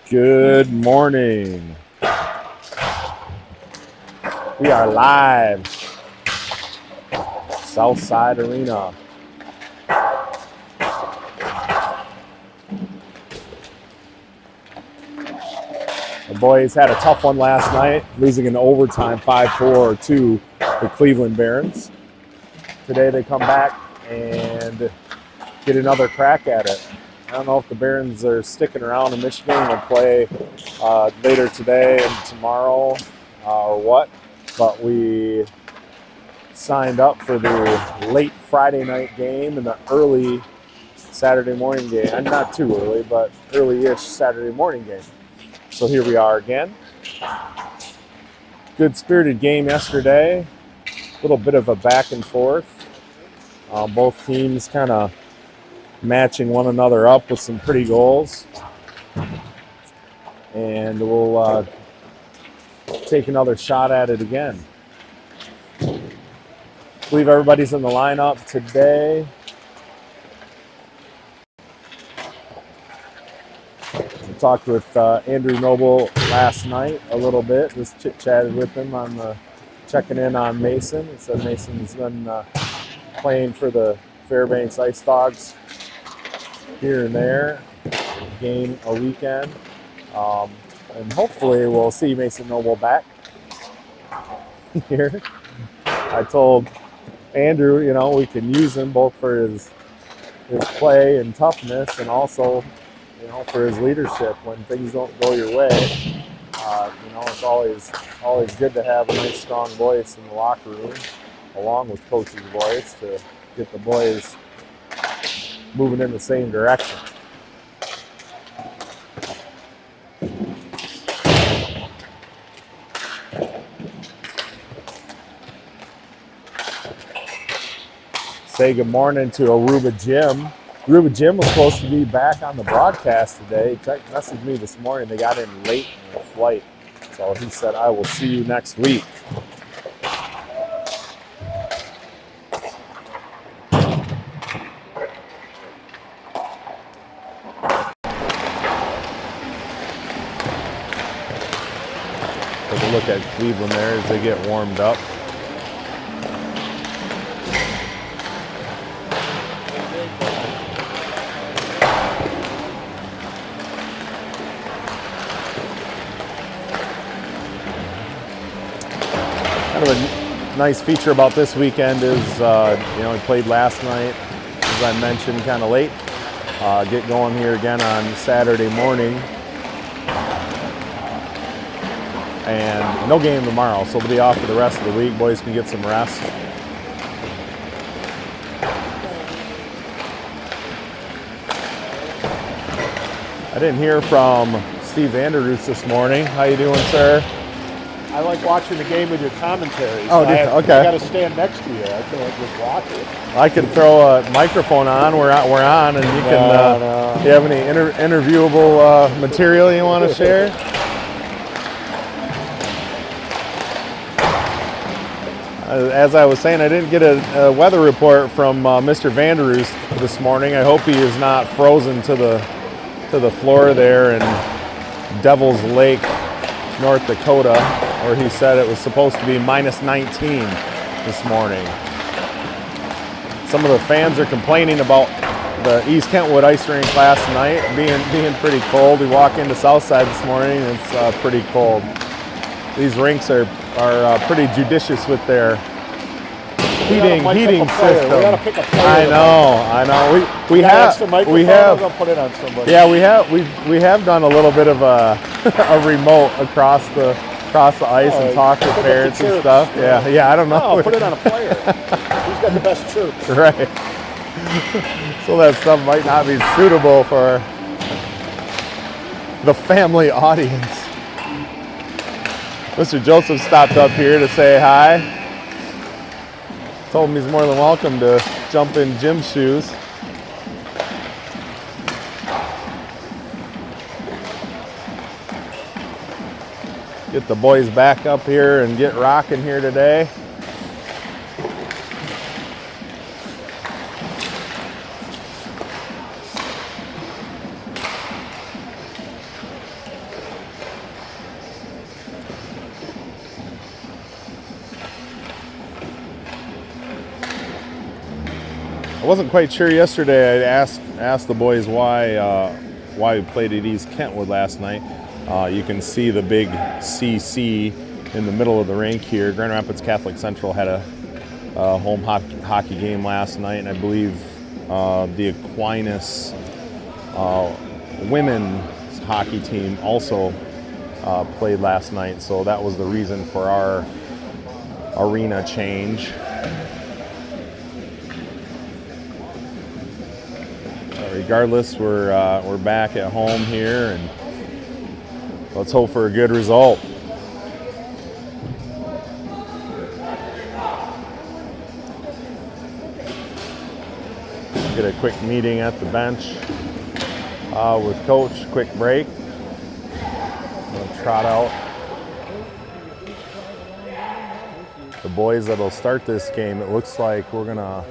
Good morning. We are live, Southside Arena. The boys had a tough one last night, losing in overtime 5-4 to the Cleveland Barons. Today they come back and get another crack at it. I don't know if the Barons are sticking around in Michigan and will play later today and tomorrow or what, but we signed up for the late Friday night game and the early Saturday morning game. And not too early, but early-ish Saturday morning game. So here we are again. Good spirited game yesterday. A little bit of a back and forth. Both teams kind of matching one another up with some pretty goals. And we'll take another shot at it again. I believe everybody's in the lineup today. I talked with Andrew Noble last night a little bit. Just chit-chatted with him on checking in on Mason. He said Mason's been playing for the Fairbanks Ice Dogs here and there, game a weekend. And hopefully we'll see Mason Noble back here. I told Andrew, we can use him both for his play and toughness, and also, for his leadership when things don't go your way. It's always good to have a nice, strong voice in the locker room, along with coach's voice, to get the boys moving in the same direction. Say good morning to Aruba Jim. Aruba Jim was supposed to be back on the broadcast today. He messaged me this morning. They got in late in the flight. So he said, I will see you next week. Take a look at Cleveland there as they get warmed up. Kind of a nice feature about this weekend is, we played last night, as I mentioned, kind of late. Get going here again on Saturday morning. And no game tomorrow, so we'll be off for the rest of the week. Boys can get some rest. I didn't hear from Steve Vanderroos this morning. How you doing, sir? I like watching the game with your commentary. So okay. I got to stand next to you. I can't just watch it. I can throw a microphone on. We're on, and you can. Do you have any interviewable material you want to share? As I was saying, I didn't get a weather report from Mr. Vanderroos this morning. I hope he is not frozen to the floor there in Devil's Lake, North Dakota, where he said it was supposed to be minus 19 this morning. Some of the fans are complaining about the East Kentwood ice rink last night being pretty cold. We walk into Southside this morning, and it's pretty cold. These rinks are pretty judicious with their heating system. We got to pick a player. I know. We have I'll put it on somebody. Yeah, we have done a little bit of a remote across the ice and talk with parents and stuff. Yeah. I don't know. No, put it on a player. Who's got the best chirps? Right. So that stuff might not be suitable for the family audience. Mr. Joseph stopped up here to say hi. Told him he's more than welcome to jump in Jim's shoes. Get the boys back up here and get rocking here today. Wasn't quite sure yesterday. I asked the boys why we played at East Kentwood last night. You can see the big CC in the middle of the rink here. Grand Rapids Catholic Central had a home hockey game last night, and I believe the Aquinas women's hockey team also played last night, so that was the reason for our arena change. Regardless, we're back at home here, and let's hope for a good result. Get a quick meeting at the bench with Coach. Quick break. I'm gonna trot out the boys that'll start this game. It looks like we're gonna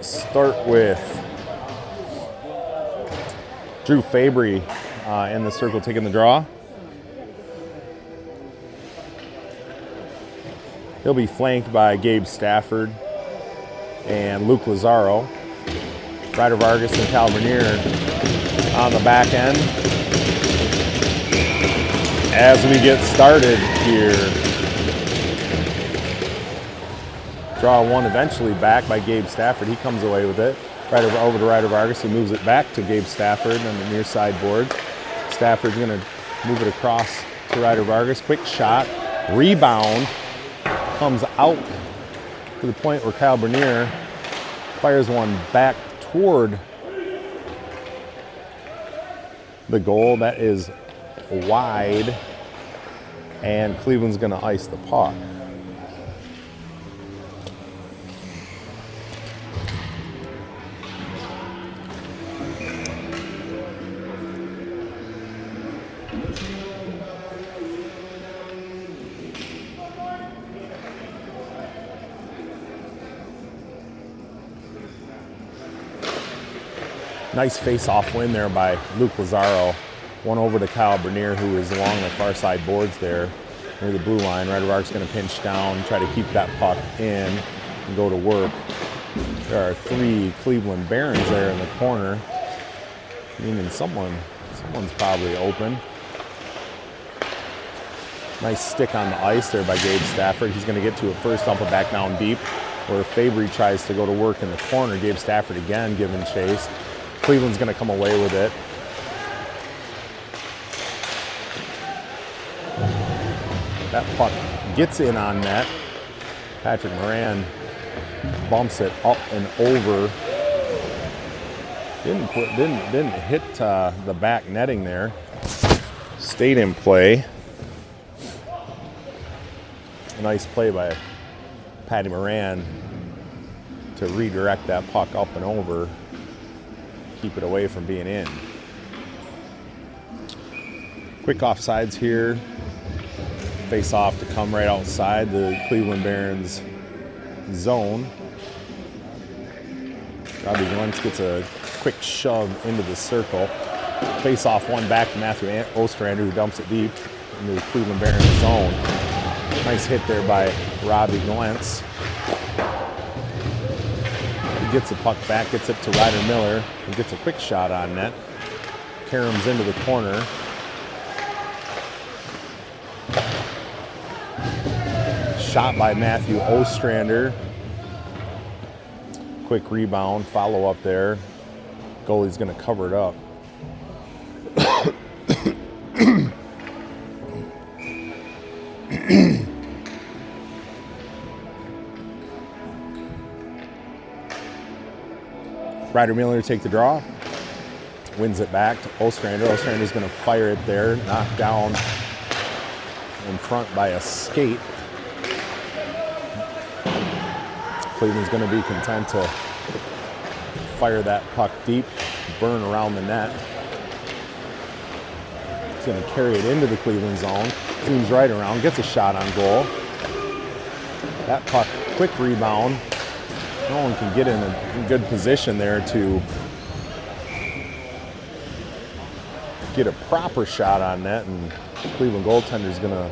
start with Drew Fabry in the circle taking the draw. He'll be flanked by Gabe Stafford and Luke Lazaro. Ryder Vargas and Cal Bernier on the back end. As we get started here, draw one eventually back by Gabe Stafford. He comes away with it. Right over to Ryder Vargas. He moves it back to Gabe Stafford on the near side boards. Stafford's going to move it across to Ryder Vargas. Quick shot. Rebound. Comes out to the point where Kyle Bernier fires one back toward the goal. That is wide. And Cleveland's going to ice the puck. Nice face-off win there by Luke Lazaro. One over to Kyle Bernier, who is along the far side boards there near the blue line. Ryder Vargas going to pinch down, try to keep that puck in and go to work. There are three Cleveland Barons there in the corner, meaning someone's probably open. Nice stick on the ice there by Gabe Stafford. He's going to get to it first, dump it back down deep, where Fabry tries to go to work in the corner. Gabe Stafford again giving chase. Cleveland's going to come away with it. That puck gets in on net. Patrick Moran bumps it up and over. Didn't hit the back netting there. Stayed in play. A nice play by Patty Moran to redirect that puck up and over. Keep it away from being in. Quick offsides here. Face off to come right outside the Cleveland Barons zone. Robbie Glentz gets a quick shove into the circle. Face off one back to Matthew Ostrander, who dumps it deep into the Cleveland Barons zone. Nice hit there by Robbie Glentz. He gets the puck back, gets it to Ryder Miller, and gets a quick shot on net. Karams into the corner. Shot by Matthew Ostrander. Quick rebound, follow up there. Goalie's going to cover it up. Ryder Miller take the draw. Wins it back to Ostrander. Ostrander's going to fire it there. Knocked down in front by a skate. Cleveland's going to be content to fire that puck deep, burn around the net. He's going to carry it into the Cleveland zone. Zooms right around, gets a shot on goal. That puck, quick rebound. No one can get in a good position there to get a proper shot on net, and the Cleveland goaltender's going to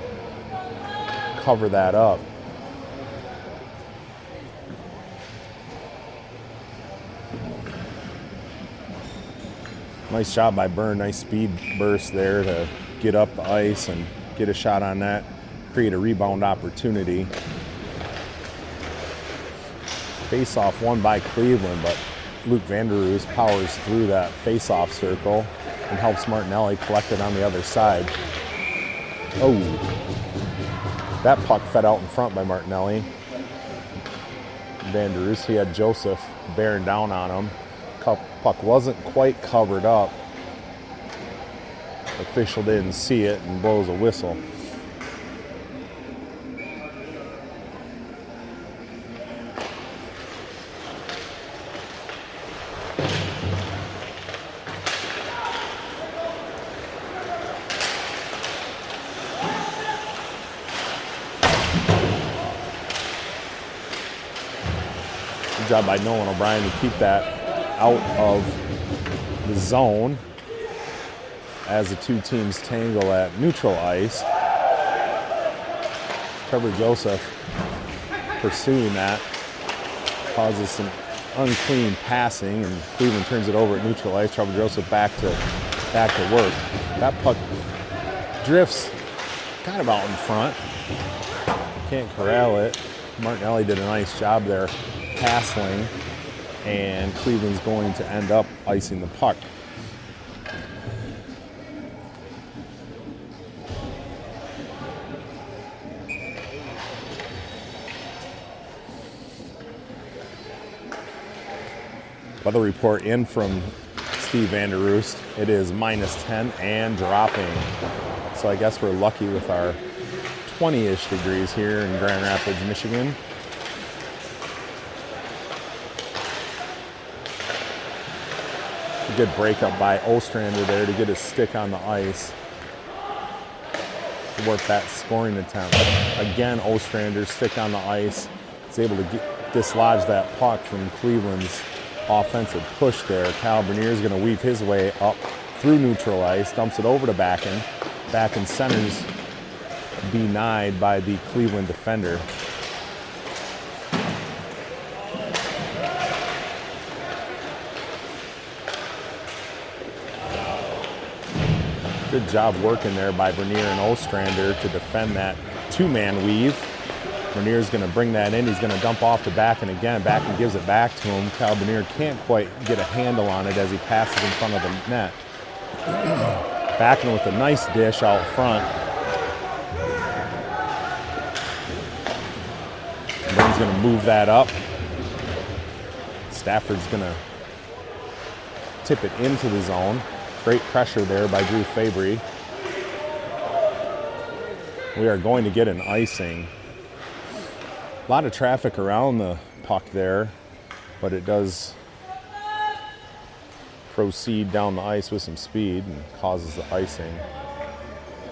cover that up. Nice job by Byrne. Nice speed burst there to get up the ice and get a shot on that, create a rebound opportunity. Face-off won by Cleveland, but Luke Vanderroos powers through that face-off circle and helps Martinelli collect it on the other side. Oh, that puck fed out in front by Martinelli. Vanderroos, he had Joseph bearing down on him. Puck wasn't quite covered up. Official didn't see it and blows a whistle. Good job by Nolan O'Brien to keep that out of the zone as the two teams tangle at neutral ice. Trevor Joseph pursuing that causes some unclean passing, and Cleveland turns it over at neutral ice. Trevor Joseph back to work. That puck drifts kind of out in front. Can't corral it. Martinelli did a nice job there passing, and Cleveland's going to end up icing the puck. Weather report in from Steve Vanderroos. It is -10 and dropping. So I guess we're lucky with our 20-ish degrees here in Grand Rapids, Michigan. A good breakup by Ostrander there to get his stick on the ice. Work that scoring attempt. Again, Ostrander's stick on the ice is able to dislodge that puck from Cleveland's offensive push there. Kyle Bernier is going to weave his way up through neutral ice, dumps it over to Backen. Backen centers, denied by the Cleveland defender. Good job working there by Bernier and Ostrander to defend that two-man weave. Bernier's going to bring that in. He's going to dump off to Backen again. Backen gives it back to him. Kyle Bernier can't quite get a handle on it as he passes in front of the net. Backen with a nice dish out front. Byrne's going to move that up. Stafford's going to tip it into the zone. Great pressure there by Drew Fabry. We are going to get an icing. A lot of traffic around the puck there, but it does proceed down the ice with some speed and causes the icing.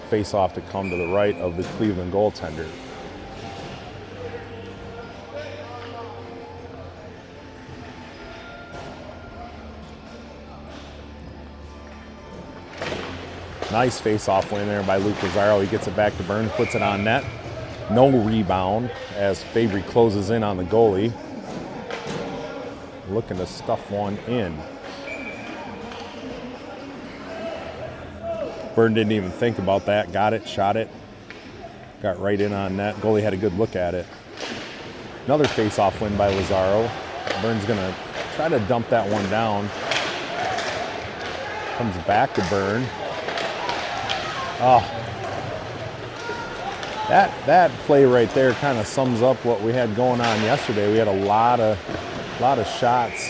Face-off to come to the right of the Cleveland goaltender. Nice face-off win there by Luke Lazaro. He gets it back to Byrne, puts it on net. No rebound as Fabry closes in on the goalie. Looking to stuff one in. Byrne didn't even think about that. Got it, shot it. Got right in on net. Goalie had a good look at it. Another face-off win by Lazaro. Byrne's going to try to dump that one down. Comes back to Byrne. Oh, that play right there kind of sums up what we had going on yesterday. We had a lot of shots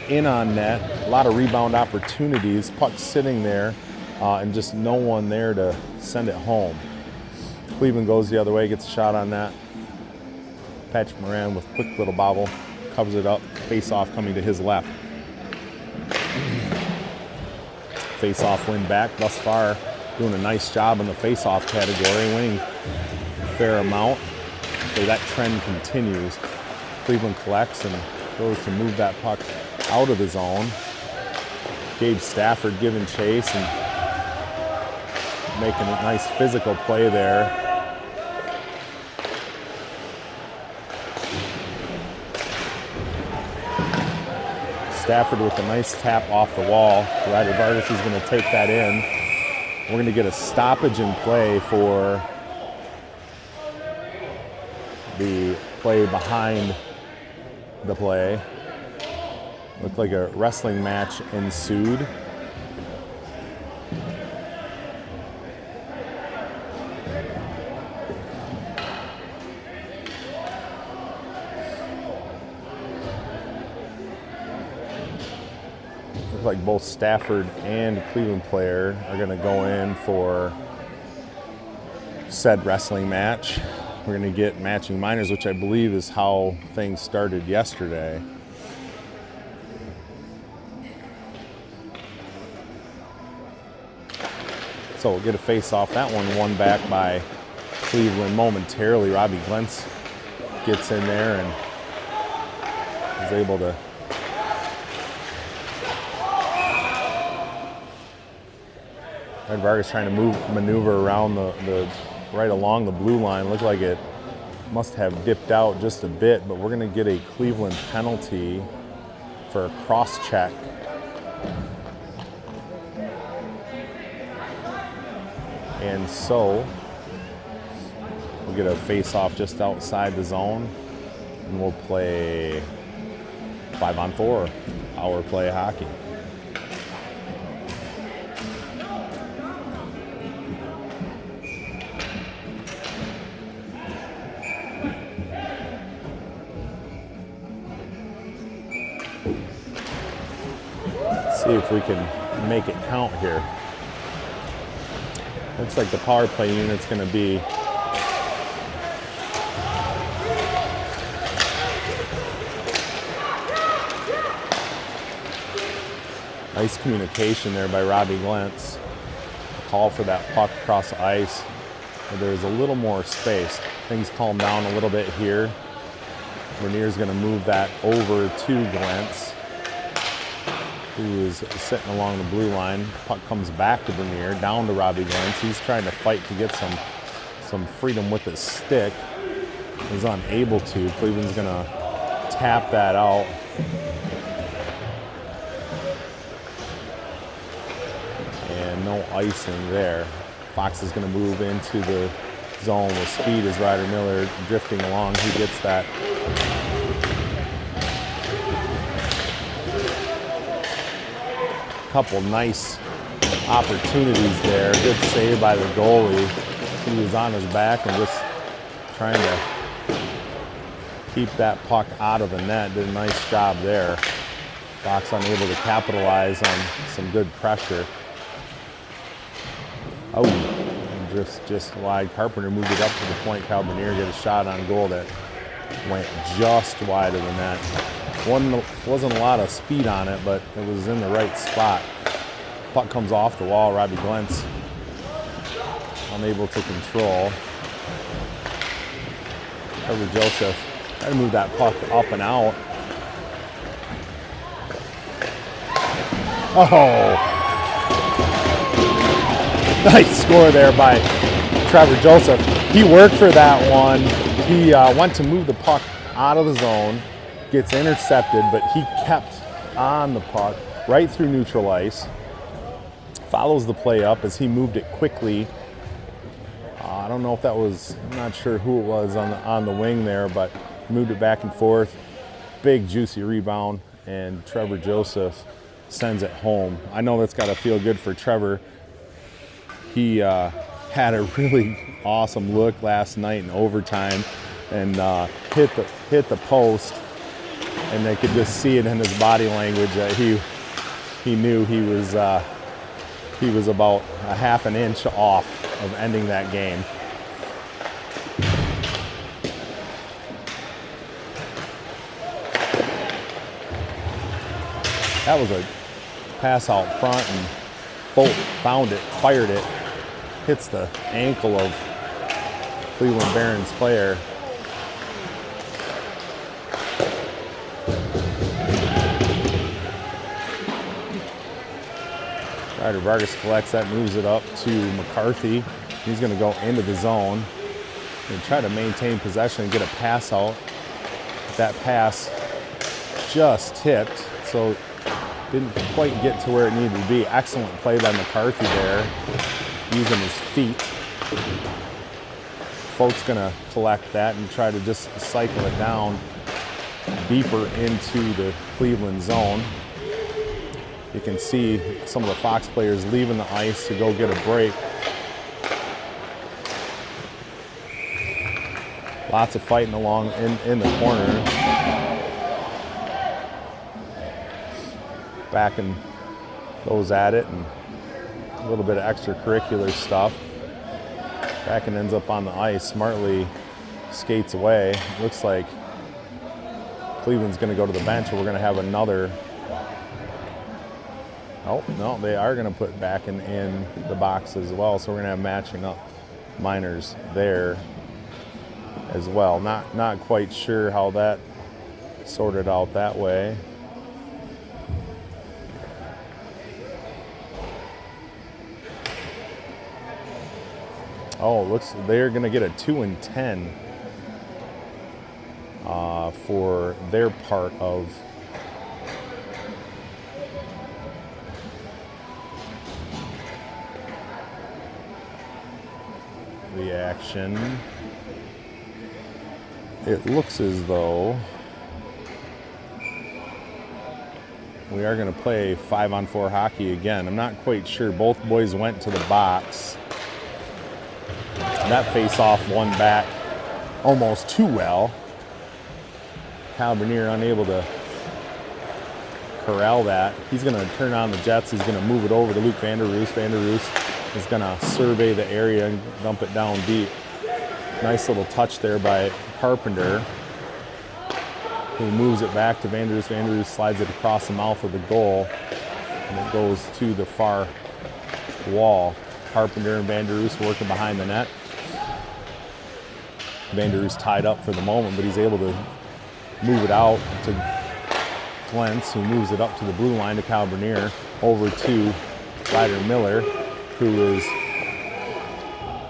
in on net, a lot of rebound opportunities, pucks sitting there, and just no one there to send it home. Cleveland goes the other way, gets a shot on that. Patrick Moran with a quick little bobble, covers it up, face-off coming to his left. Face-off win back thus far. Doing a nice job in the face-off category, winning a fair amount. So that trend continues. Cleveland collects and goes to move that puck out of the zone. Gabe Stafford giving chase and making a nice physical play there. Stafford with a nice tap off the wall. Ryder Vargas is going to take that in. We're going to get a stoppage in play for the play behind the play. Looked like a wrestling match ensued. Looks like both Stafford and Cleveland player are going to go in for said wrestling match. We're going to get matching minors, which I believe is how things started yesterday. So we'll get a face off. That one won back by Cleveland momentarily. Robbie Glentz gets in there and is able to Red Vargas trying to maneuver around the right along the blue line. Looked like it must have dipped out just a bit, but we're going to get a Cleveland penalty for a cross check. And so we'll get a face-off just outside the zone, and we'll play 5-on-4 power play hockey. See if we can make it count here. Looks like the power play unit's going to be nice communication there by Robbie Glentz. Call for that puck across the ice. There's a little more space. Things calm down a little bit here. Bernier's going to move that over to Glentz, who is sitting along the blue line. Puck comes back to Bernier, down to Robbie Glentz. He's trying to fight to get some freedom with his stick. He's unable to. Cleveland's gonna tap that out. And no icing there. Fox is gonna move into the zone with speed as Ryder Miller drifting along. He gets that. Couple nice opportunities there. Good save by the goalie. He was on his back and just trying to keep that puck out of the net. Did a nice job there. Fox unable to capitalize on some good pressure. Oh, and drifts just wide. Carpenter moved it up to the point. Cal Bernier get a shot on goal that went just wide of the net. Wasn't a lot of speed on it, but it was in the right spot. Puck comes off the wall. Robbie Glentz unable to control. Trevor Joseph trying to move that puck up and out. Oh! Nice score there by Trevor Joseph. He worked for that one. He went to move the puck out of the zone. Gets intercepted, but he kept on the puck right through neutral ice. Follows the play up as he moved it quickly. I don't know if that was, I'm not sure who it was on the wing there, but moved it back and forth. Big juicy rebound, and Trevor Joseph sends it home. I know that's got to feel good for Trevor. He had a really awesome look last night in overtime and hit the post. And they could just see it in his body language that he knew he was about a half an inch off of ending that game. That was a pass out front, and Folk found it, fired it, hits the ankle of Cleveland Barons player. Ryder Vargas collects that, moves it up to McCarthy. He's going to go into the zone and try to maintain possession and get a pass out. That pass just tipped, so Didn't quite get to where it needed to be. Excellent play by McCarthy there, using his feet. Folks gonna collect that and try to just cycle it down deeper into the Cleveland zone. You can see some of the Fox players leaving the ice to go get a break. Lots of fighting along in the corner. Back and goes at it, and a little bit of extracurricular stuff. Back and ends up on the ice, smartly skates away. Looks like Cleveland's going to go to the bench, and we're going to have another. Oh, no, they are going to put back in the box as well, so we're going to have matching up Miners there as well. Not quite sure how that sorted out that way. Oh, looks they're going to get a 2 and 10 for their part of the action. It looks as though we are going to play 5-on-4 hockey again. I'm not quite sure. Both boys went to the box. That face-off won back almost too well. Kyle Bernier unable to corral that. He's going to turn on the Jets. He's going to move it over to Luke Van der Roos. Van der Roos is going to survey the area and dump it down deep. Nice little touch there by Carpenter, who moves it back to Van der Roos. Van der Roos slides it across the mouth of the goal, and it goes to the far wall. Carpenter and Van der Roos working behind the net. Van der Roos tied up for the moment, but he's able to move it out to Glentz, who moves it up to the blue line to Kyle Bernier, over to Ryder Miller, who is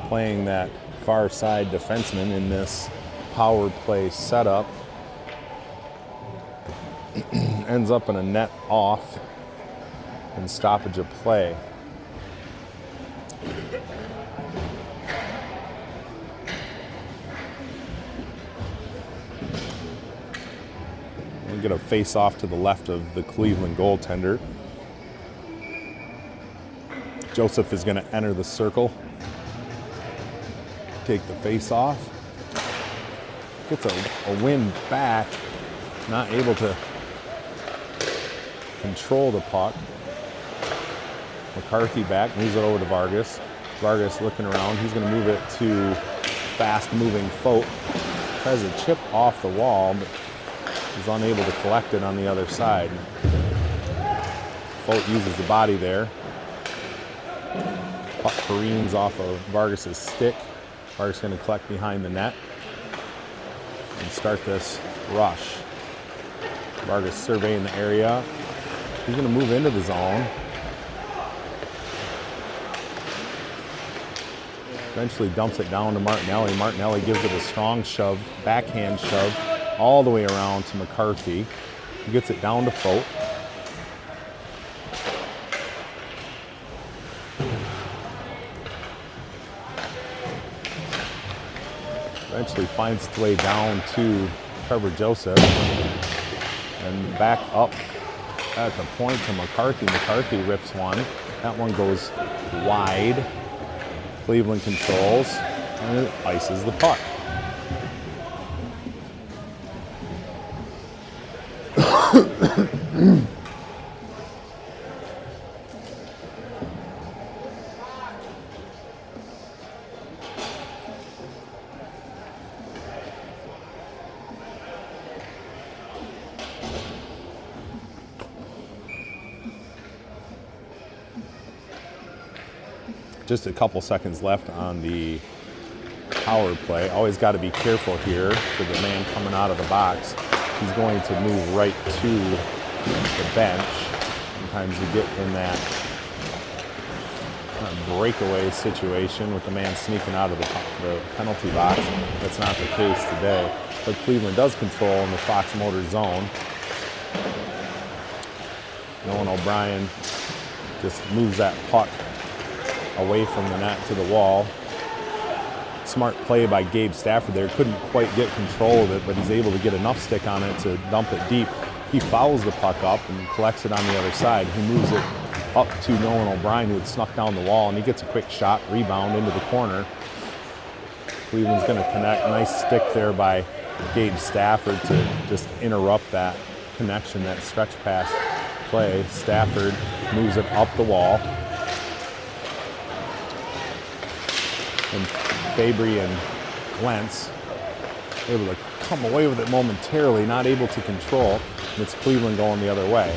playing that far side defenseman in this power play setup. Ends up in a net off and stoppage of play. We'll get a face off to the left of the Cleveland goaltender. Joseph is going to enter the circle. Take the face off. Gets a win back. Not able to control the puck. McCarthy back, moves it over to Vargas. Vargas looking around. He's going to move it to fast-moving Fote. Tries to chip off the wall, but is unable to collect it on the other side. Fote uses the body there. Puck careens off of Vargas's stick. Vargas going to collect behind the net and start this rush. Vargas surveying the area. He's going to move into the zone. Eventually dumps it down to Martinelli. Martinelli gives it a strong shove, backhand shove, all the way around to McCarthy. He gets it down to Fote. Eventually finds its way down to Trevor Joseph and back up at the point to McCarthy. McCarthy rips one. That one goes wide. Cleveland controls and it ices the puck. Just a couple seconds left on the power play. Always got to be careful here for the man coming out of the box. He's going to move right to the bench. Sometimes you get in that kind of breakaway situation with the man sneaking out of the penalty box. That's not the case today. But Cleveland does control in the Fox Motor zone. Nolan O'Brien just moves that puck away from the net to the wall. Smart play by Gabe Stafford there. Couldn't quite get control of it, but he's able to get enough stick on it to dump it deep. He fouls the puck up and collects it on the other side. He moves it up to Nolan O'Brien, who had snuck down the wall, and he gets a quick shot, rebound into the corner. Cleveland's going to connect. Nice stick there by Gabe Stafford to just interrupt that connection, that stretch pass play. Stafford moves it up the wall. And Fabry and Lentz able to come away with it momentarily, not able to control. And it's Cleveland going the other way.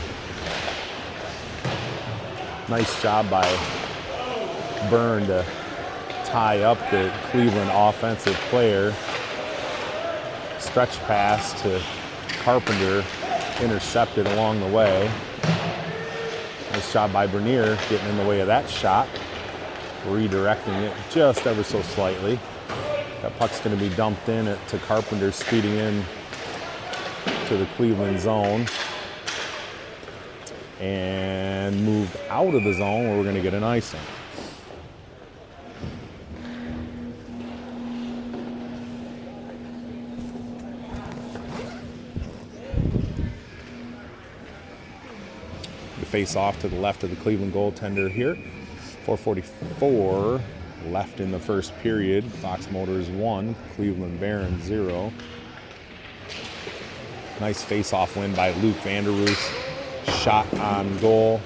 Nice job by Byrne to tie up the Cleveland offensive player. Stretch pass to Carpenter, intercepted along the way. Nice job by Bernier getting in the way of that shot, redirecting it just ever so slightly. That puck's going to be dumped in to Carpenter, speeding in to the Cleveland zone. And moved out of the zone where we're going to get an icing. The face off to the left of the Cleveland goaltender here. 4:44 left in the first period. Fox Motors 1, Cleveland Barons 0. Nice face-off win by Luke Vanderroos. Shot on goal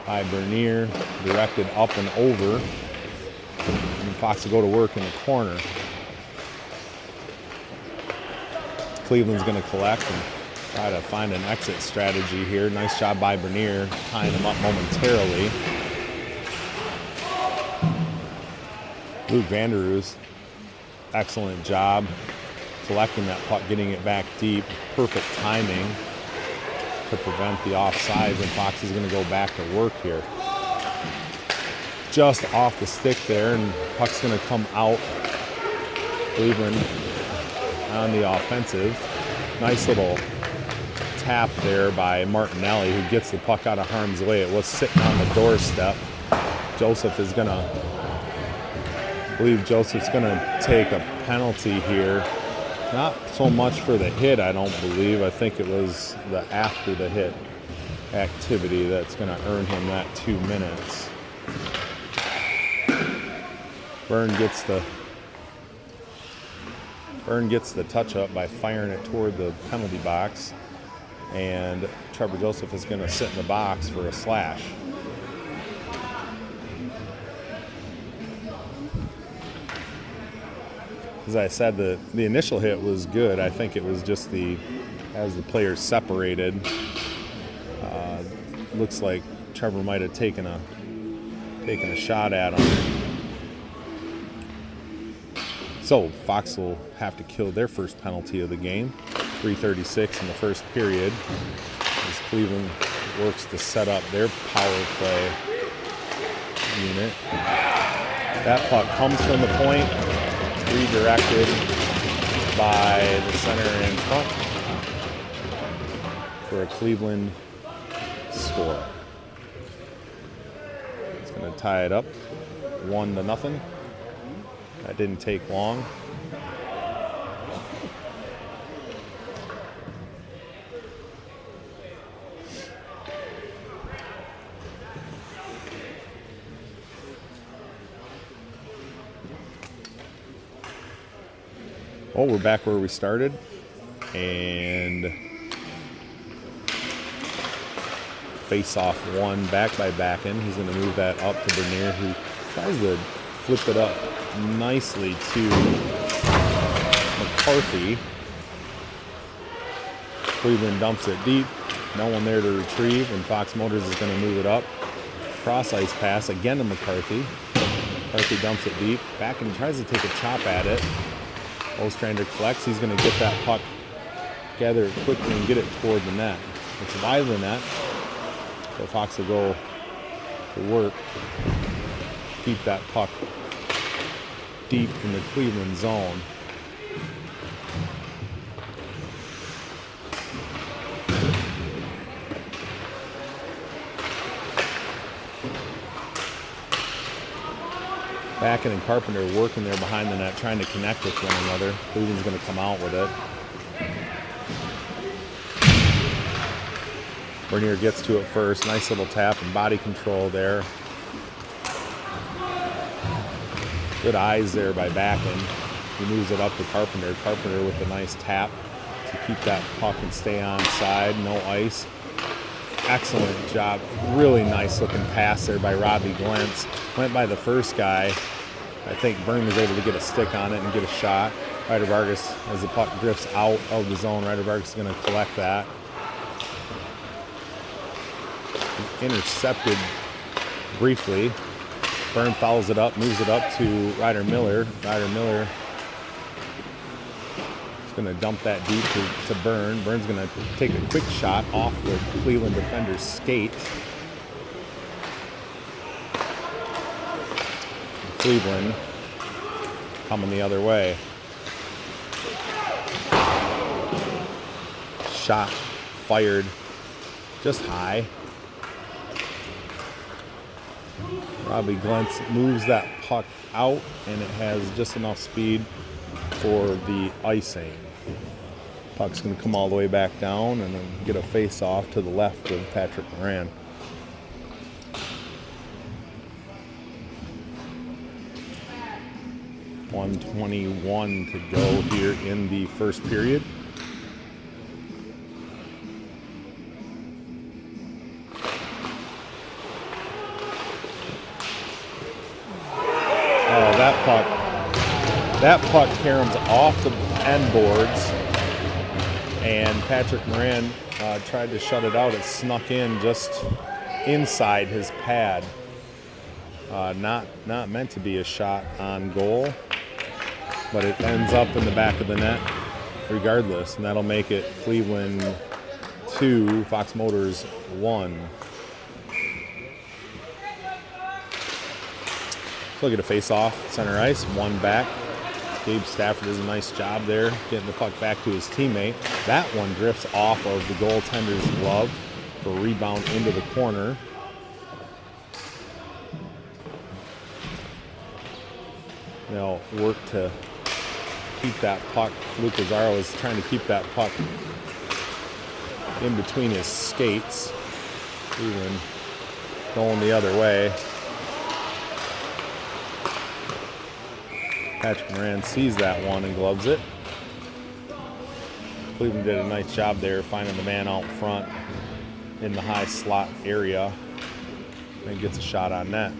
by Bernier, directed up and over. And Fox will go to work in the corner. Cleveland's going to collect and try to find an exit strategy here. Nice job by Bernier, tying him up momentarily. Luke Vanderroos, excellent job collecting that puck, getting it back deep. Perfect timing to prevent the offsides, and Fox is going to go back to work here. Just off the stick there, and puck's going to come out. Cleveland on the offensive. Nice little tap there by Martinelli, who gets the puck out of harm's way. It was sitting on the doorstep. Joseph is going to, I believe Joseph's going to take a penalty here. Not so much for the hit, I don't believe. I think it was the after the hit activity that's going to earn him that 2 minutes. Byrne gets the touch up by firing it toward the penalty box, and Trevor Joseph is going to sit in the box for a slash. As I said, the initial hit was good. I think it was just as the players separated, looks like Trevor might have taken a shot at him. So Fox will have to kill their first penalty of the game. 3:36 in the first period as Cleveland works to set up their power play unit. That puck comes from the point, redirected by the center in front for a Cleveland score. It's going to tie it up 1-0. That didn't take long. Oh, we're back where we started, and face-off one back by Backen. He's going to move that up to Bernier, who tries to flip it up nicely to McCarthy. Cleveland dumps it deep. No one there to retrieve, and Fox Motors is going to move it up. Cross-ice pass again to McCarthy. McCarthy dumps it deep. Backen tries to take a chop at it. Ostrander collects. He's going to get that puck, gather it quickly, and get it toward the net. It's wide of the net. So Fox will go to work, keep that puck deep in the Cleveland zone. Backen and Carpenter working there behind the net, trying to connect with one another. Cleveland's going to come out with it. Bernier gets to it first. Nice little tap and body control there. Good eyes there by Backen. He moves it up to Carpenter. Carpenter with a nice tap to keep that puck and stay on side. No ice. Excellent job. Really nice looking pass there by Robbie Glentz. Went by the first guy. I think Byrne was able to get a stick on it and get a shot. Ryder Vargas, as the puck drifts out of the zone, Ryder Vargas is going to collect that. Intercepted briefly. Byrne fouls it up, moves it up to Ryder Miller. Ryder Miller is going to dump that deep to Byrne. Byrne's going to take a quick shot off the Cleveland defender's skate. Cleveland coming the other way. Shot fired just high. Robbie Glentz moves that puck out, and it has just enough speed for the icing. Puck's going to come all the way back down and then get a face-off to the left of Patrick Moran. .121 to go here in the first period. That puck caroms off the end boards, and Patrick Moran tried to shut it out. It snuck in just inside his pad. Not meant to be a shot on goal, but it ends up in the back of the net regardless, and that'll make it Cleveland 2, Fox Motors 1. Look at a face-off, center ice, one back. Gabe Stafford does a nice job there, getting the puck back to his teammate. That one drifts off of the goaltender's glove for a rebound into the corner. They'll work to keep that puck. Luke Lazaro is trying to keep that puck in between his skates. Even going the other way. Patrick Moran sees that one and gloves it. Cleveland did a nice job there finding the man out front in the high slot area and gets a shot on net.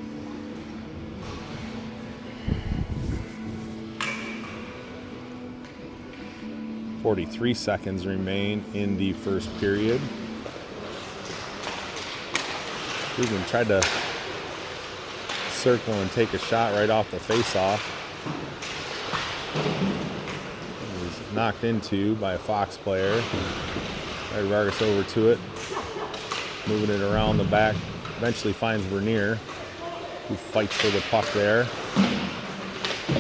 .43 seconds remain in the first period. Cleveland tried to circle and take a shot right off the face-off. It was knocked into by a Fox player. Ryder Vargas over to it, moving it around the back. Eventually finds Bernier, who fights for the puck there.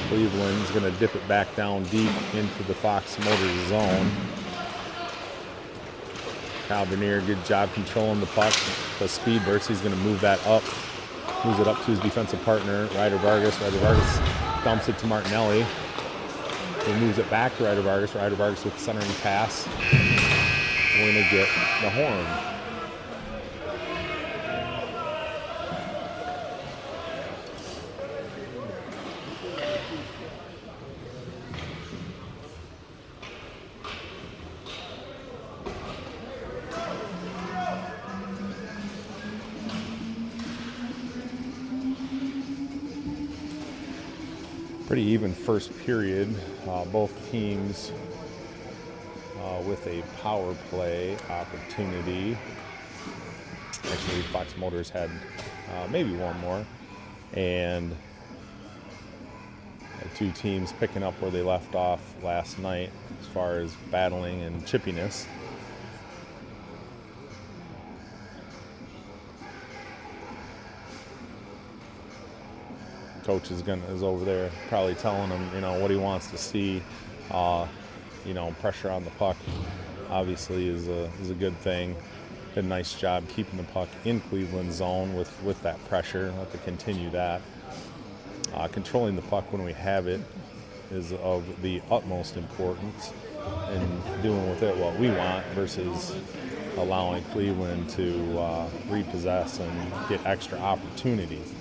Cleveland's going to dip it back down deep into the Fox Motors zone. Kyle Bernier, good job controlling the puck. The speed burst, he's going to move that up. Moves it up to his defensive partner, Ryder Vargas. Ryder Vargas dumps it to Martinelli. He moves it back to Ryder Vargas. Ryder Vargas with the centering pass. We're going to get the horn. Pretty even first period. Both teams with a power play opportunity. Actually, Fox Motors had maybe one more. And the two teams picking up where they left off last night as far as battling and chippiness. Coach is over there probably telling him, what he wants to see. Pressure on the puck obviously is a good thing. Did a nice job keeping the puck in Cleveland's zone with that pressure. We'll have to continue that. controlling the puck when we have it is of the utmost importance, and doing with it what we want versus allowing Cleveland to repossess and get extra opportunities.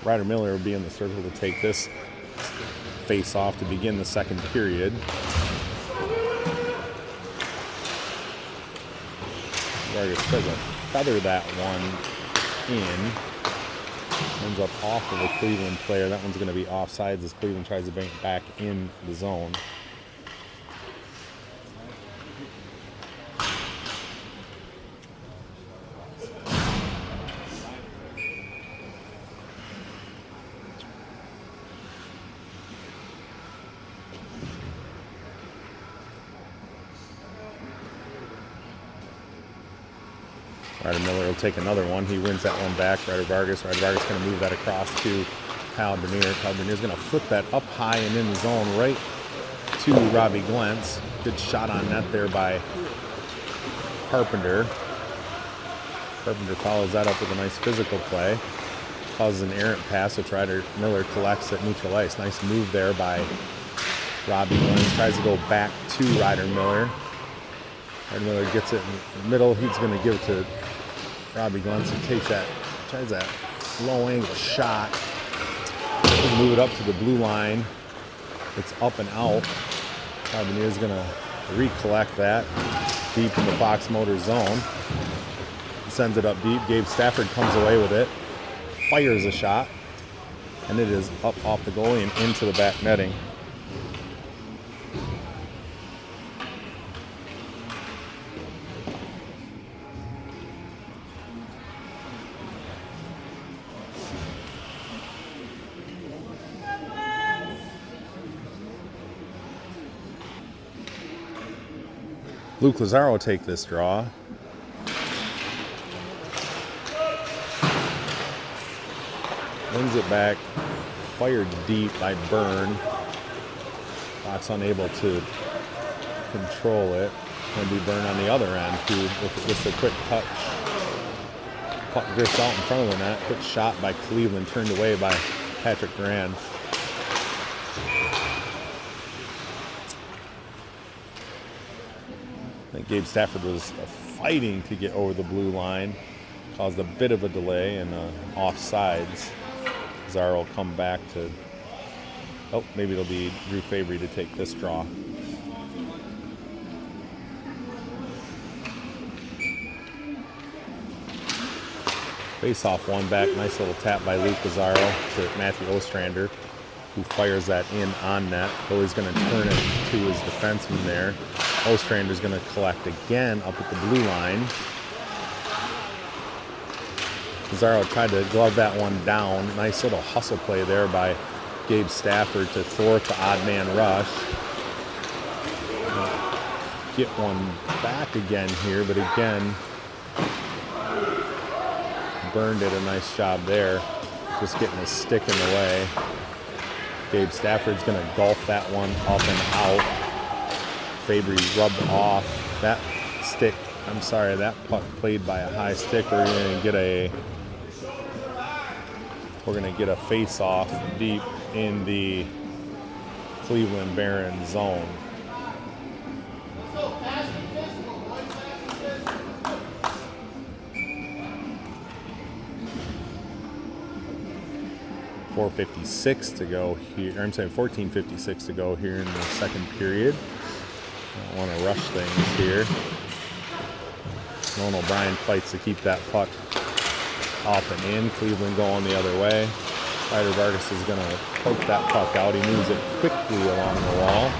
Ryder Miller will be in the circle to take this face-off to begin the second period. Vargas tries to feather that one in. Ends up off of a Cleveland player. That one's going to be offsides as Cleveland tries to bring it back in the zone. Ryder Miller will take another one. He wins that one back. Ryder Vargas going to move that across to Kyle Bernier. Kyle Bernier's going to flip that up high and in the zone right to Robbie Glentz. Good shot on net there by Carpenter. Carpenter follows that up with a nice physical play. Causes an errant pass, which Ryder Miller collects at neutral ice. Nice move there by Robbie Glentz. Tries to go back to Ryder Miller. Ryder Miller gets it in the middle. He's going to give it to Robbie Glentz. He takes that, tries that low angle shot. He'll move it up to the blue line. It's up and out. Carboneer's going to recollect that deep in the Fox Motor zone. Sends it up deep. Gabe Stafford comes away with it. Fires a shot. And it is up off the goalie and into the back netting. Luke Lazaro will take this draw. Wins it back. Fired deep by Byrne. Fox unable to control it. Going to be Byrne on the other end, who with a quick touch. Puck drifts out in front of the net. Quick shot by Cleveland, turned away by Patrick Duran. I think Gabe Stafford was fighting to get over the blue line. Caused a bit of a delay and offsides. Lazaro will come back to, oh, maybe it'll be Drew Fabry to take this draw. Face-off one back, nice little tap by Luke Lazaro to Matthew Ostrander, who fires that in on net. Goalie's going to turn it to his defenseman there. Ostrander's going to collect again up at the blue line. Lazaro tried to glove that one down. Nice little hustle play there by Gabe Stafford to thwart the odd man rush. Get one back again here, but again, Byrne did a nice job there, just getting his stick in the way. Gabe Stafford's going to golf that one up and out. Fabry rubbed off that stick. I'm sorry, that puck played by a high stick. We're going to get a face-off deep in the Cleveland Barons zone. .456 to go here. I'm saying 14:56 to go here in the second period. I don't want to rush things here. Nolan O'Brien fights to keep that puck up and in. Cleveland going the other way. Ryder Vargas is going to poke that puck out. He moves it quickly along the wall.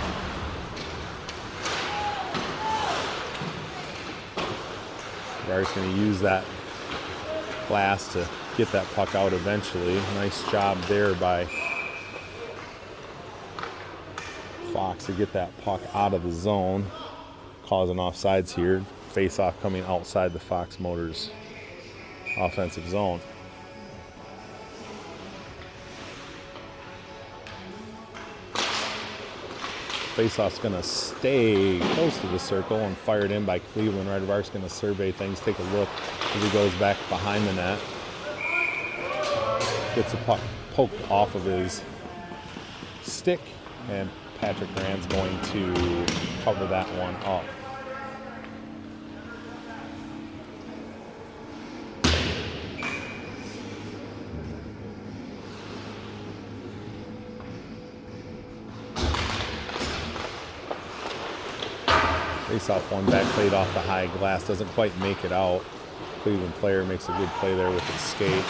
Vargas going to use that Glass to get that puck out eventually. Nice job there by Fox to get that puck out of the zone, causing offsides here. Face-off coming outside the Fox Motors offensive zone. Face-off's going to stay close to the circle and fired in by Cleveland. Ryderbark's going to survey things, take a look as he goes back behind the net. Gets the puck poked off of his stick, and Patrick Rand's going to cover that one up. Face-off one back played off the high glass, doesn't quite make it out. Cleveland player makes a good play there with his skate.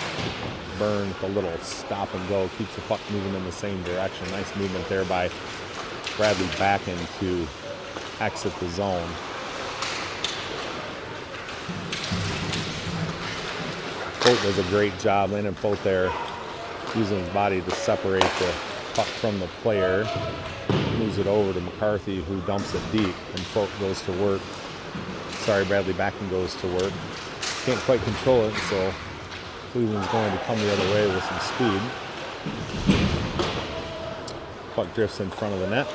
Byrne with a little stop and go, keeps the puck moving in the same direction. Nice movement there by Bradley Backen to exit the zone. Fote does a great job. Landon Fote there using his body to separate the puck from the player. Moves it over to McCarthy, who dumps it deep, and Fote goes to work. Bradley Backen goes to work. Can't quite control it, so Cleveland's going to come the other way with some speed. Puck drifts in front of the net.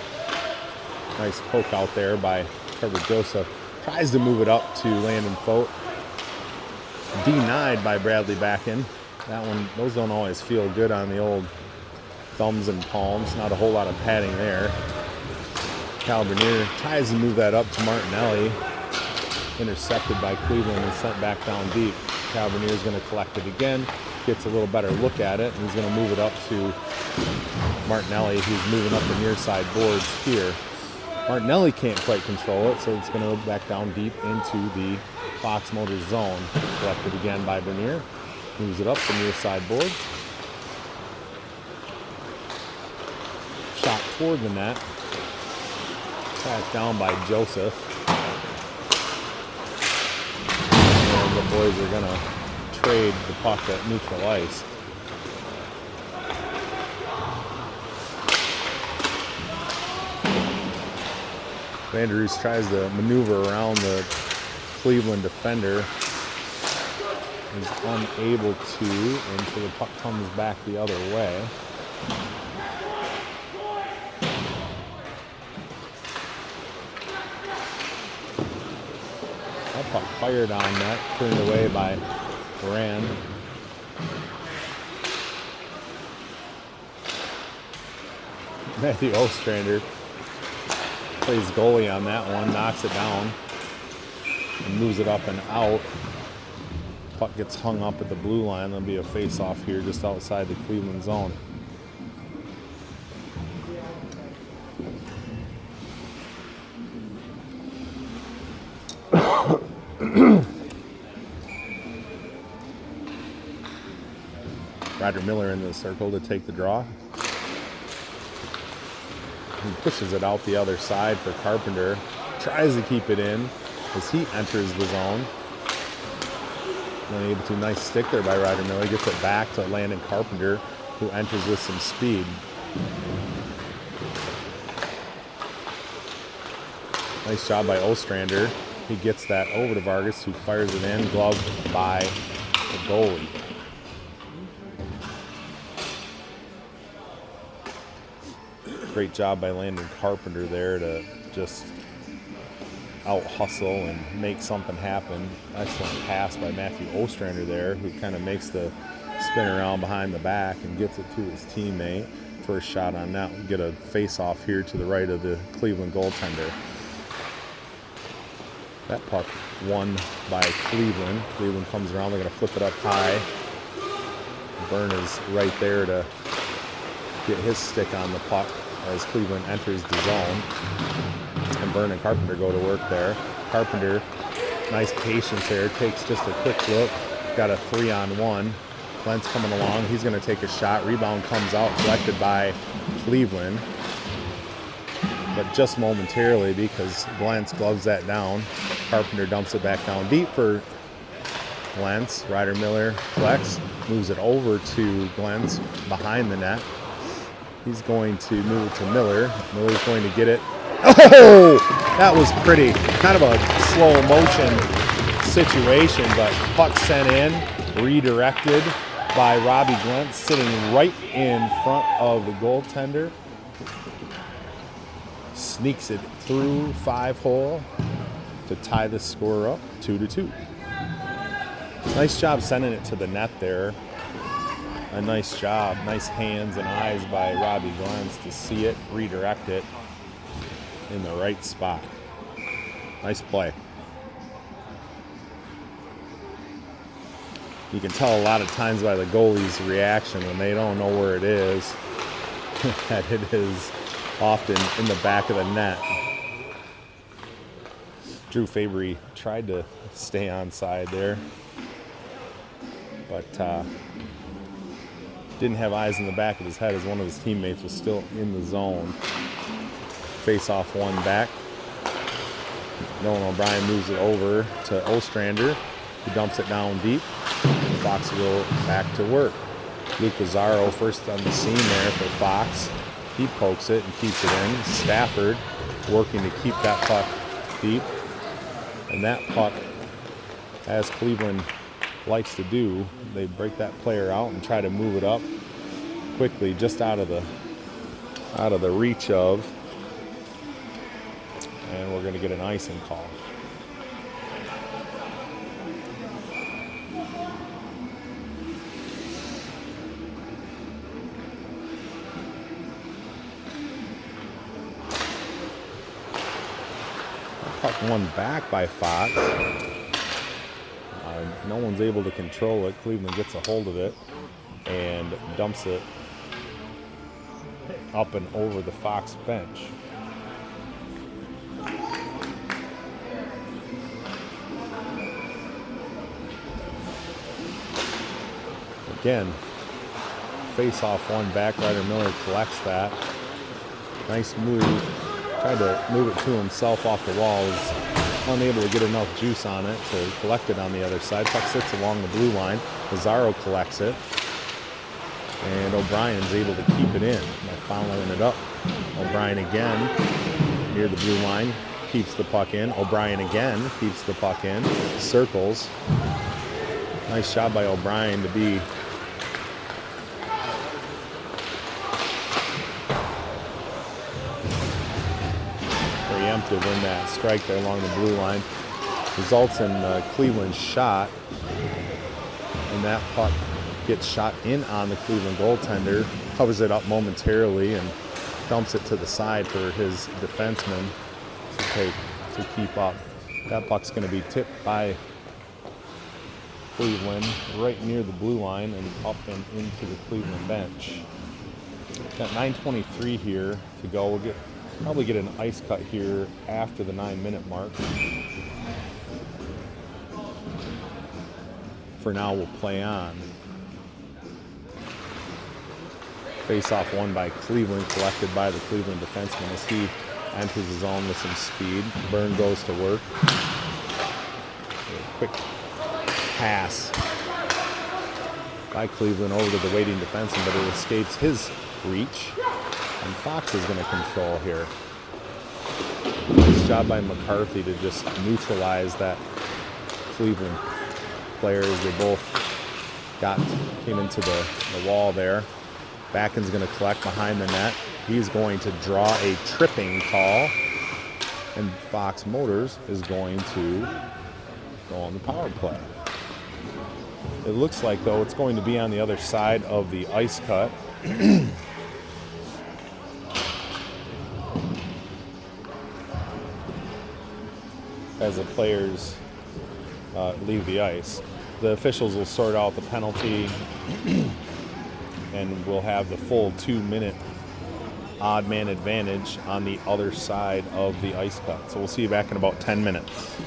Nice poke out there by Trevor Joseph. Tries to move it up to Landon Fote. Denied by Bradley Backen. That one, those don't always feel good on the old thumbs and palms. Not a whole lot of padding there. Cal Bernier tries to move that up to Martinelli. Intercepted by Cleveland and sent back down deep. Cal Bernier is going to collect it again. Gets a little better look at it, and he's going to move it up to Martinelli, who's moving up the near side boards here. Martinelli can't quite control it, so it's going to go back down deep into the Fox Motors zone. Collected again by Bernier. Moves it up the near side boards. Shot toward the net. Tracked down by Joseph. And the boys are going to trade the puck at neutral ice. Vanderus tries to maneuver around the Cleveland defender. He's unable to, and so the puck comes back the other way. That puck fired on net, turned away by Rand. Matthew Ostrander plays goalie on that one, knocks it down, and moves it up and out. Puck gets hung up at the blue line. There'll be a face-off here just outside the Cleveland zone. Roger Miller into the circle to take the draw. He pushes it out the other side for Carpenter. Tries to keep it in as he enters the zone. Able to, nice stick there by Ryder Miller. Gets it back to Landon Carpenter, who enters with some speed. Nice job by Ostrander. He gets that over to Vargas, who fires it in, gloved by the goalie. Great job by Landon Carpenter there to just out hustle and make something happen. Excellent pass by Matthew Ostrander there, who kind of makes the spin around behind the back and gets it to his teammate. First shot on that. We'll get a face off here to the right of the Cleveland goaltender. That puck won by Cleveland. Cleveland comes around, they're going to flip it up high. Byrne is right there to get his stick on the puck as Cleveland enters the zone. And Byrne and Carpenter go to work there. Carpenter, nice patience there, takes just a quick look. Got a 3-on-1. Glenn's coming along. He's going to take a shot. Rebound comes out, collected by Cleveland. But just momentarily, because Glantz gloves that down. Carpenter dumps it back down deep for Glentz, Ryder Miller collects, moves it over to Glentz behind the net. He's going to move it to Miller. Miller's going to get it. Oh, that was pretty. Kind of a slow motion situation, but puck sent in, redirected by Robbie Glentz, sitting right in front of the goaltender. Sneaks it through 5-hole to tie the score up 2-2. Nice job sending it to the net there. A nice job, nice hands and eyes by Robbie Glentz to see it, redirect it in the right spot. Nice play. You can tell a lot of times by the goalie's reaction when they don't know where it is that it is often in the back of the net. Drew Fabry tried to stay on side there, but didn't have eyes in the back of his head as one of his teammates was still in the zone. Face off one back. Nolan O'Brien moves it over to Ostrander, who dumps it down deep. Fox will go back to work. Luke Lazaro first on the scene there for Fox. He pokes it and keeps it in. Stafford working to keep that puck deep. And that puck, as Cleveland likes to do, they break that player out and try to move it up quickly, just out of the reach of. And we're going to get an icing call. Puck won back by Fox. No one's able to control it. Cleveland gets a hold of it and dumps it up and over the Fox bench. Again, face off one back. Ryder Miller collects that. Nice move. Tried to move it to himself off the wall. Was unable to get enough juice on it to collect it on the other side. Puck sits along the blue line. Lazaro collects it. And O'Brien's able to keep it in by following it up. O'Brien again near the blue line. Keeps the puck in. O'Brien again keeps the puck in. Circles. Nice job by O'Brien to be preemptive in that strike there along the blue line. Results in Cleveland's shot, and that puck gets shot in on the Cleveland goaltender, covers it up momentarily and dumps it to the side for his defenseman to keep up. That puck's going to be tipped by Cleveland right near the blue line and up and into the Cleveland bench. Got 9:23 here to go. We'll probably get an ice cut here after the 9-minute mark. For now, we'll play on. Face-off won by Cleveland, collected by the Cleveland defenseman as he enters the zone with some speed. Byrne goes to work. A quick pass by Cleveland over to the waiting defenseman, but it escapes his reach. And Fox is going to control here. Nice job by McCarthy to just neutralize that Cleveland player as they both came into the wall there. Backen's going to collect behind the net. He's going to draw a tripping call. And Fox Motors is going to go on the power play. It looks like, though, it's going to be on the other side of the ice cut. As the players leave the ice. The officials will sort out the penalty and we'll have the full 2-minute odd man advantage on the other side of the ice cut. So we'll see you back in about 10 minutes.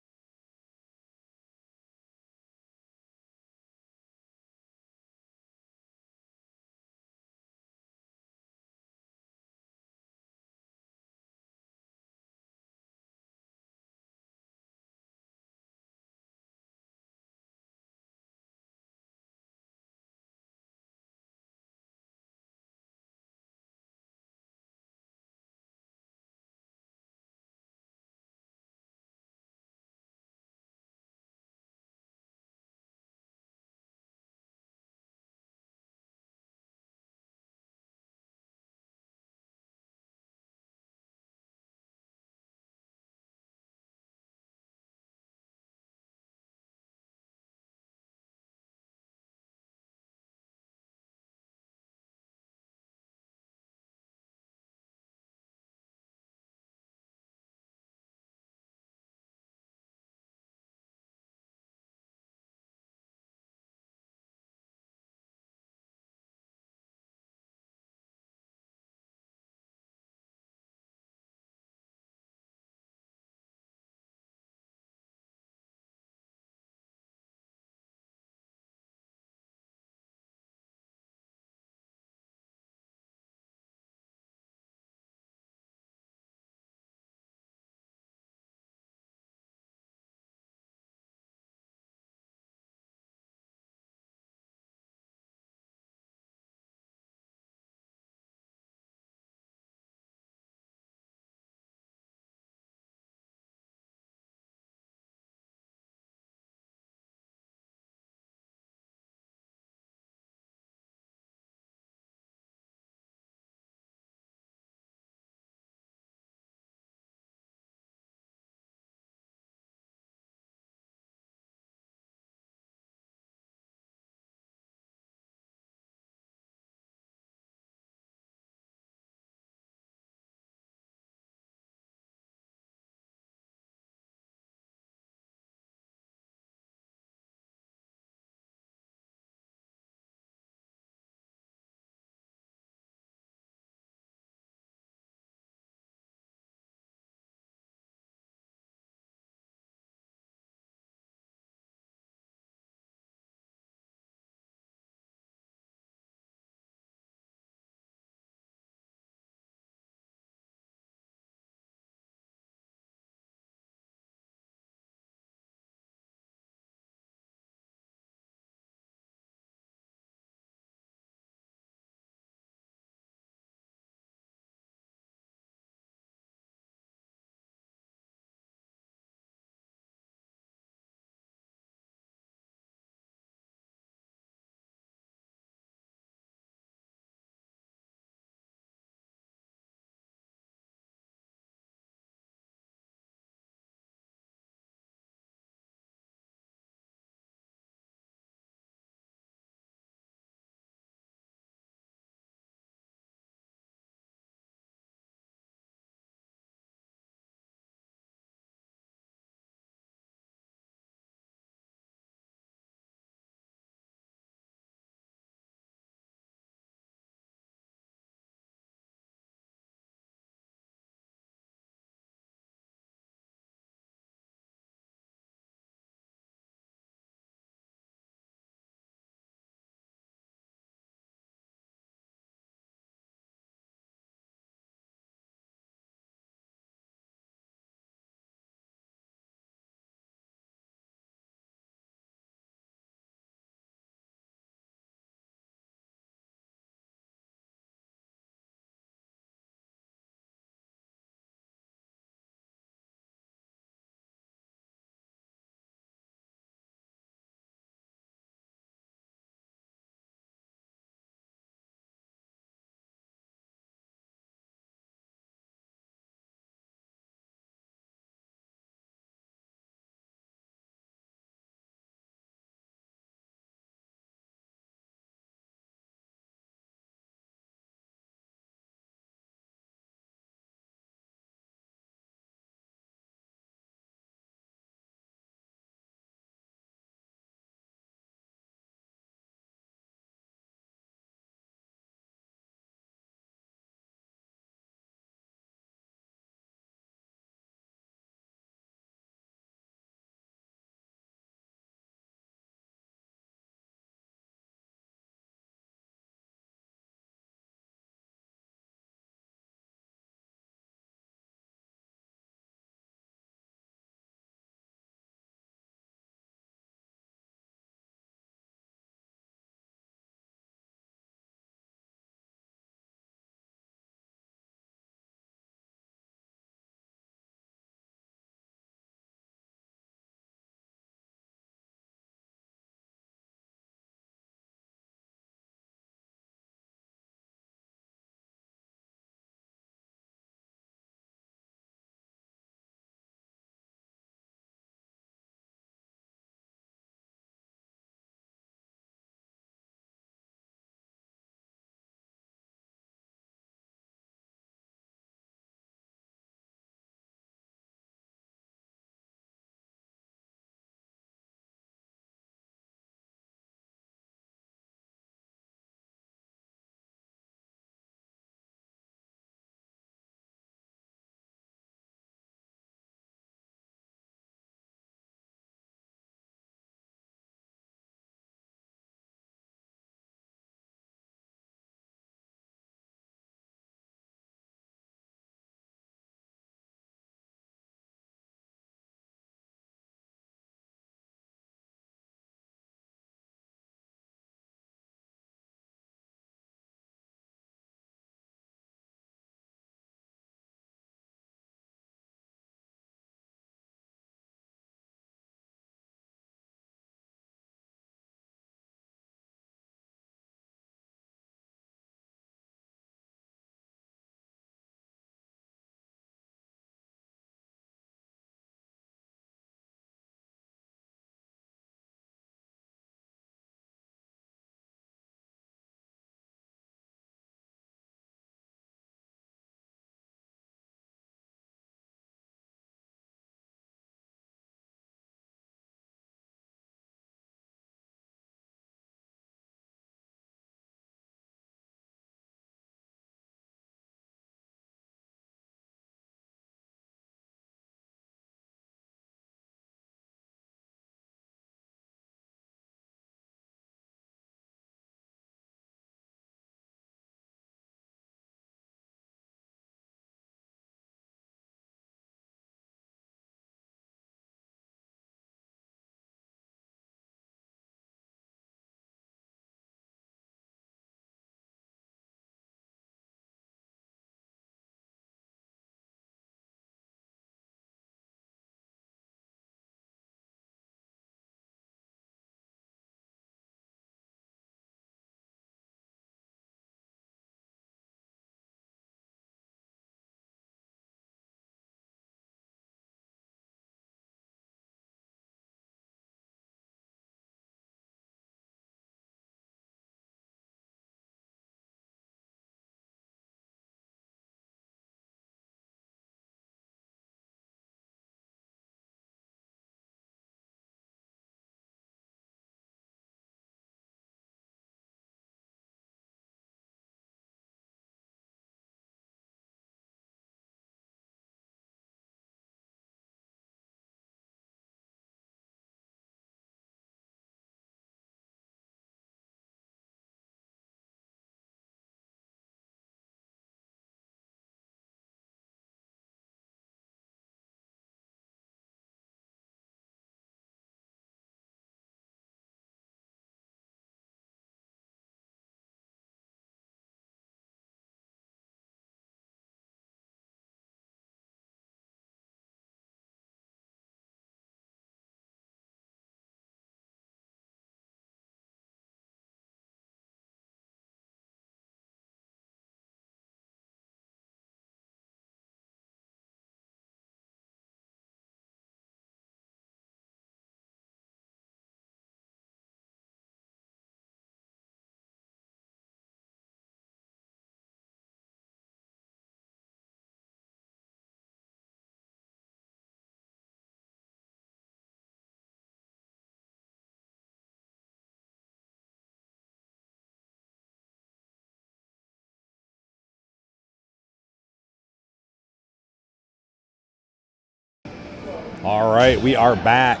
All right, we are back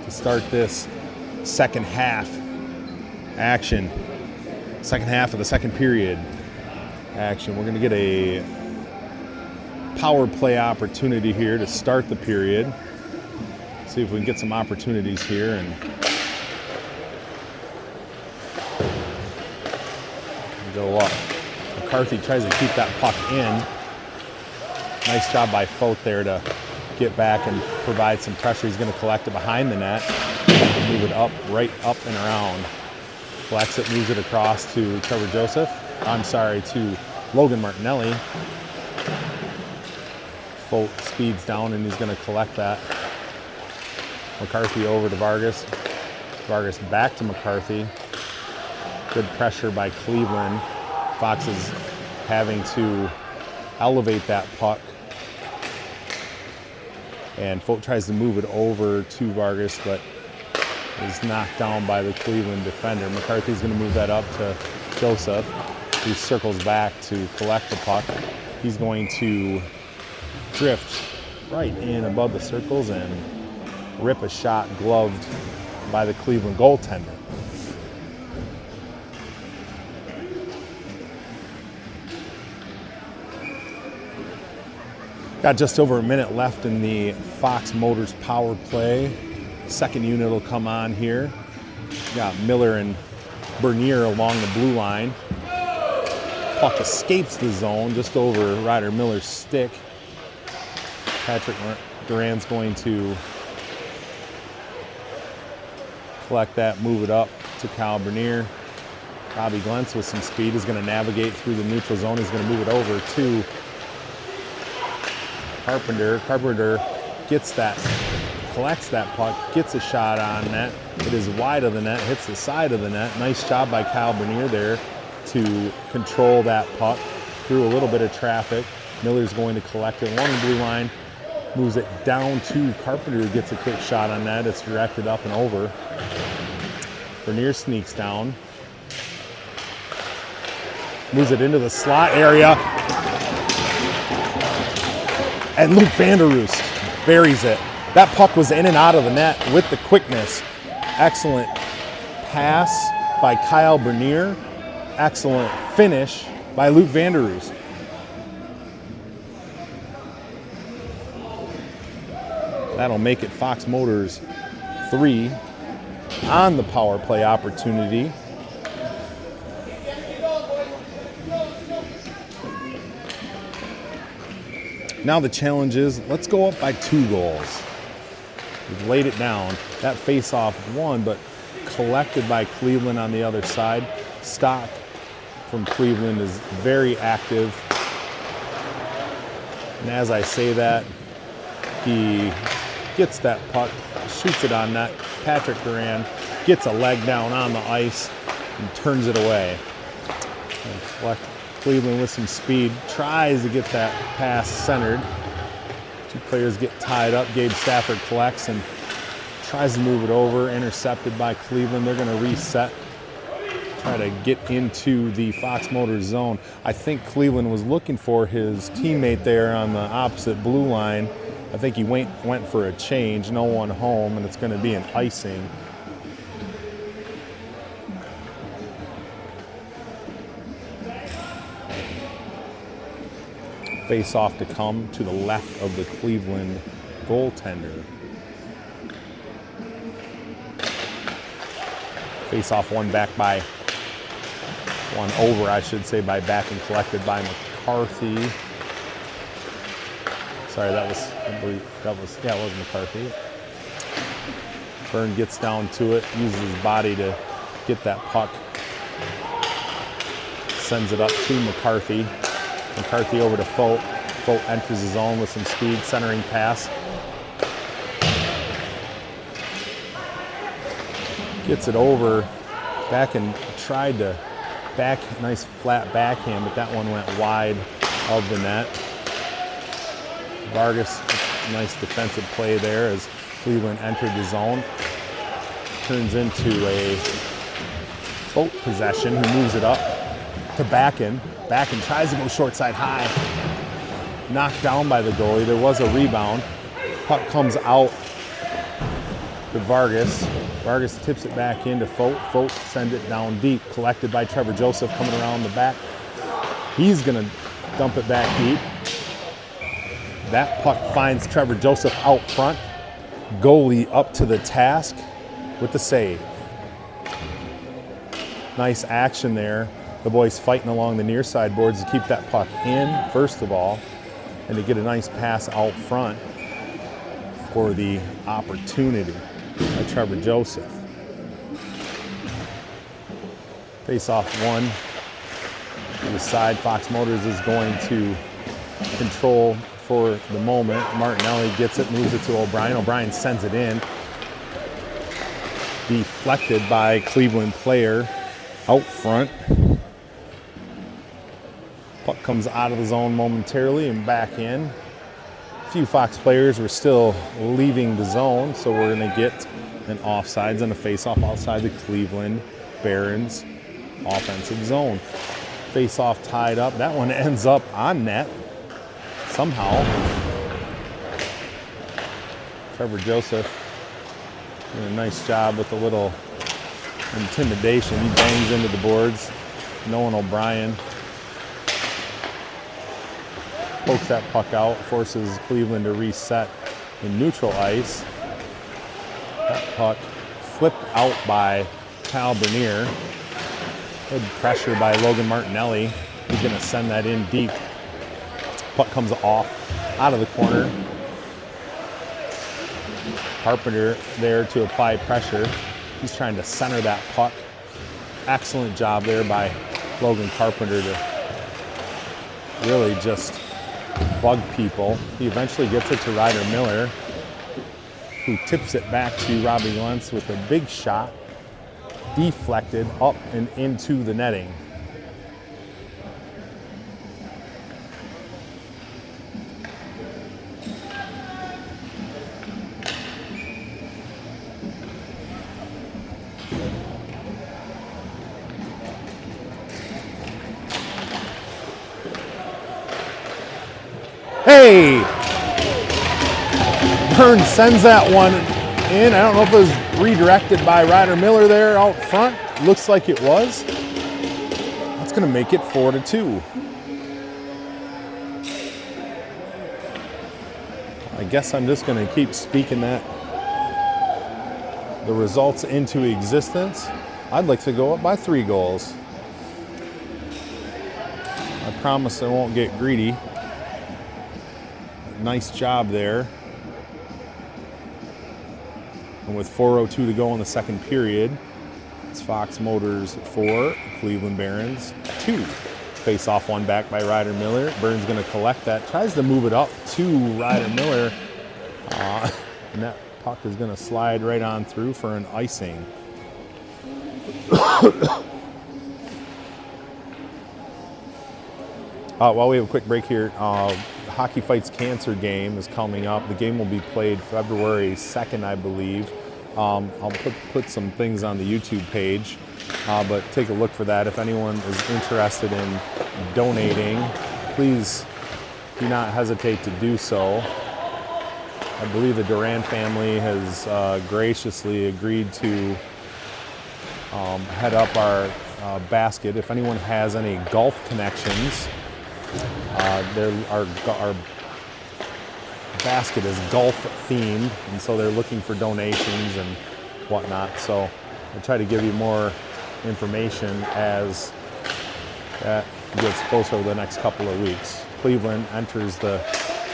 to start this second half action. Second half of the second period action. We're going to get a power play opportunity here to start the period. See if we can get some opportunities here. And go up. McCarthy tries to keep that puck in. Nice job by Fote there to get back and provide some pressure. He's going to collect it behind the net. Move it up, right up and around. Collects it, moves it across to Trevor Joseph. To Logan Martinelli. Fote speeds down and he's going to collect that. McCarthy over to Vargas. Vargas back to McCarthy. Good pressure by Cleveland. Fox is having to elevate that puck. And Fote tries to move it over to Vargas, but is knocked down by the Cleveland defender. McCarthy's going to move that up to Joseph, who circles back to collect the puck. He's going to drift right in above the circles and rip a shot gloved by the Cleveland goaltender. Got just over a minute left in the Fox Motors power play. Second unit will come on here. Got Miller and Bernier along the blue line. Puck escapes the zone just over Ryder Miller's stick. Patrick Duran's going to collect that, move it up to Kyle Bernier. Bobby Glentz with some speed is going to navigate through the neutral zone. He's going to move it over to Carpenter. Carpenter gets that, collects that puck, gets a shot on net. It is wide of the net, hits the side of the net. Nice job by Kyle Bernier there to control that puck through a little bit of traffic. Miller's going to collect it along the blue line, moves it down to Carpenter, who gets a quick shot on net. It's directed up and over. Bernier sneaks down, moves it into the slot area, and Luke Vanderoost buries it. That puck was in and out of the net with the quickness. Excellent pass by Kyle Bernier. Excellent finish by Luke Vanderoost. That'll make it Fox Motors 3 on the power play opportunity. Now the challenge is, let's go up by 2 goals. We've laid it down. That face-off won, but collected by Cleveland on the other side. Stock from Cleveland is very active. And as I say that, he gets that puck, shoots it on net. Patrick Duran gets a leg down on the ice and turns it away. And Cleveland with some speed tries to get that pass centered. 2 players get tied up. Gabe Stafford collects and tries to move it over. Intercepted by Cleveland. They're going to reset. Try to get into the Fox Motors zone. I think Cleveland was looking for his teammate there on the opposite blue line. I think he went for a change. No one home, and it's going to be an icing. Face off to come to the left of the Cleveland goaltender. Face off one over, I should say, by back and collected by McCarthy. Sorry, that was McCarthy. Byrne gets down to it, uses his body to get that puck. Sends it up to McCarthy. McCarthy over to Fote. Fote enters his zone with some speed, centering pass. Gets it over, back and tried to nice flat backhand, but that one went wide of the net. Vargas, nice defensive play there as Cleveland entered the zone. Turns into a Fote possession, who moves it up to Backen. Backen tries to go short side high. Knocked down by the goalie. There was a rebound. Puck comes out to Vargas. Vargas tips it back into Fote. Fote sends it down deep. Collected by Trevor Joseph coming around the back. He's going to dump it back deep. That puck finds Trevor Joseph out front. Goalie up to the task with the save. Nice action there. The boys fighting along the near side boards to keep that puck in, first of all, and to get a nice pass out front for the opportunity by Trevor Joseph. Face off one to the side. Fox Motors is going to control for the moment. Martinelli gets it, moves it to O'Brien. O'Brien sends it in. Deflected by Cleveland player out front. Puck comes out of the zone momentarily and back in. A few Fox players were still leaving the zone, so we're going to get an offsides and a face-off outside the Cleveland Barons offensive zone. Face-off tied up. That one ends up on net somehow. Trevor Joseph doing a nice job with a little intimidation. He bangs into the boards. Nolan O'Brien pokes that puck out, forces Cleveland to reset in neutral ice. That puck flipped out by Kyle Bernier. Good pressure by Logan Martinelli. He's going to send that in deep. Puck comes off out of the corner. Carpenter there to apply pressure. He's trying to center that puck. Excellent job there by Logan Carpenter to really just bug people. He eventually gets it to Ryder Miller, who tips it back to Robbie Lentz with a big shot, deflected up and into the netting. Hey! Burns sends that one in. I don't know if it was redirected by Ryder Miller there out front. Looks like it was. That's going to make it 4-2. I guess I'm just going to keep speaking the results into existence. I'd like to go up by 3 goals. I promise I won't get greedy. Nice job there. And with 4:02 to go in the second period, it's Fox Motors 4, Cleveland Barons 2. Face off one back by Ryder Miller. Burns going to collect that. Tries to move it up to Ryder Miller. And that puck is going to slide right on through for an icing. While we have a quick break here, Hockey Fights Cancer game is coming up. The game will be played February 2nd, I believe. I'll put some things on the YouTube page, but take a look for that. If anyone is interested in donating, please do not hesitate to do so. I believe the Duran family has graciously agreed to head up our basket. If anyone has any golf connections, our basket is golf themed, and so they're looking for donations and whatnot. So I'll try to give you more information as that gets closer over the next couple of weeks. Cleveland enters the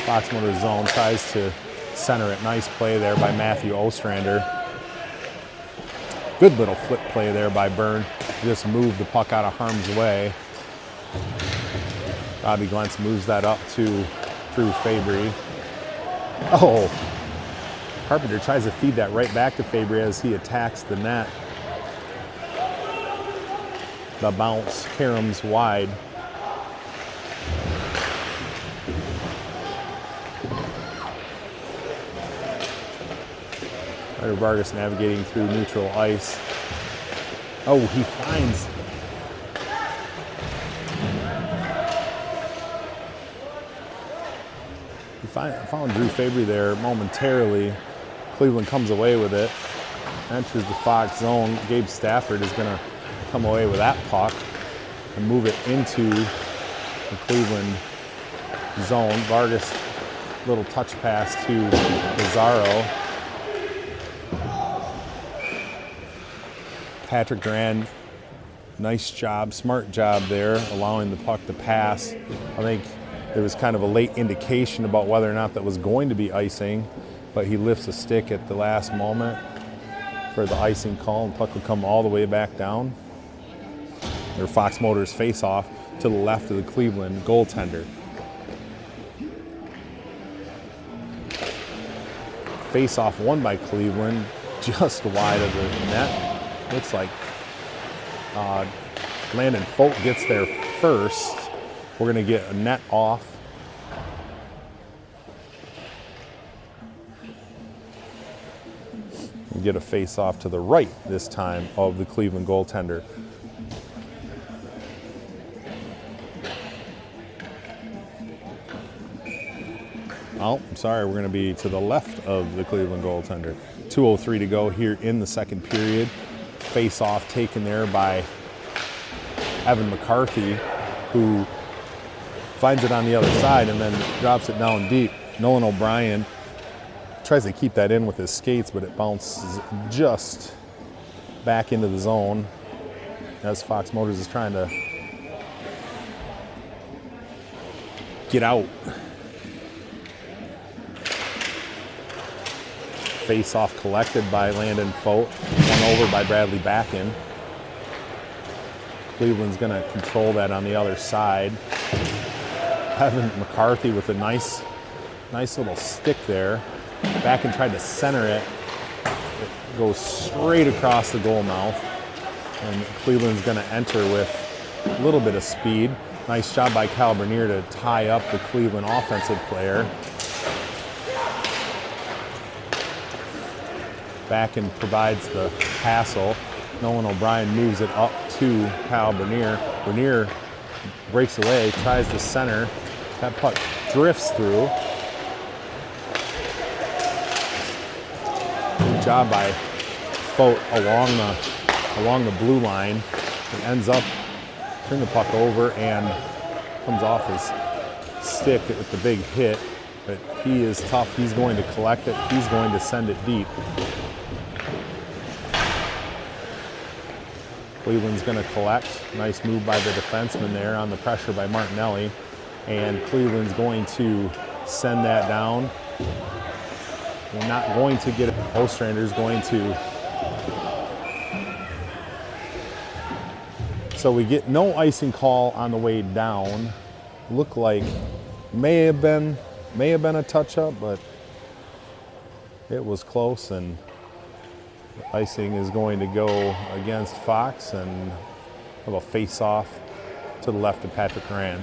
Fox Motors zone, tries to center it. Nice play there by Matthew Ostrander. Good little flip play there by Byrne. Just moved the puck out of harm's way. Robbie Glentz moves that up to Drew Fabry. Oh, Carpenter tries to feed that right back to Fabry as he attacks the net. The bounce, Karams wide. Ryder Vargas navigating through neutral ice. Oh, he finds found Drew Fabry there momentarily. Cleveland comes away with it. Enters the Fox zone. Gabe Stafford is going to come away with that puck and move it into the Cleveland zone. Vargas, little touch pass to Lazaro. Patrick Duran, nice job, smart job there, allowing the puck to pass. I think there was kind of a late indication about whether or not that was going to be icing, but he lifts a stick at the last moment for the icing call, and puck will come all the way back down. Their Fox Motors face off to the left of the Cleveland goaltender. Face off won by Cleveland, just wide of the net. Looks like Landon Folk gets there first. We're going to get a net off. We get a face off to the right this time of the Cleveland goaltender. Oh, I'm sorry, we're going to be to the left of the Cleveland goaltender. 2:03 to go here in the second period. Face off taken there by Evan McCarthy, who finds it on the other side and then drops it down deep. Nolan O'Brien tries to keep that in with his skates, but it bounces just back into the zone as Fox Motors is trying to get out. Face off collected by Landon Fote, won over by Bradley Backen. Cleveland's going to control that on the other side. Evan McCarthy with a nice little stick there. Backen tried to center it. It goes straight across the goal mouth. And Cleveland's going to enter with a little bit of speed. Nice job by Kyle Bernier to tie up the Cleveland offensive player. Backen provides the hassle. Nolan O'Brien moves it up to Kyle Bernier. Bernier breaks away, tries to center. That puck drifts through. Good job by Fote along the blue line. It ends up turning the puck over and comes off his stick with the big hit. But he is tough. He's going to collect it. He's going to send it deep. Cleveland's going to collect. Nice move by the defenseman there on the pressure by Martinelli. And Cleveland's going to send that down. We're not going to get it. Ostrander's going to. So we get no icing call on the way down. Look like may have been a touch-up, but it was close, and icing is going to go against Fox and have a face-off to the left of Patrick Duran.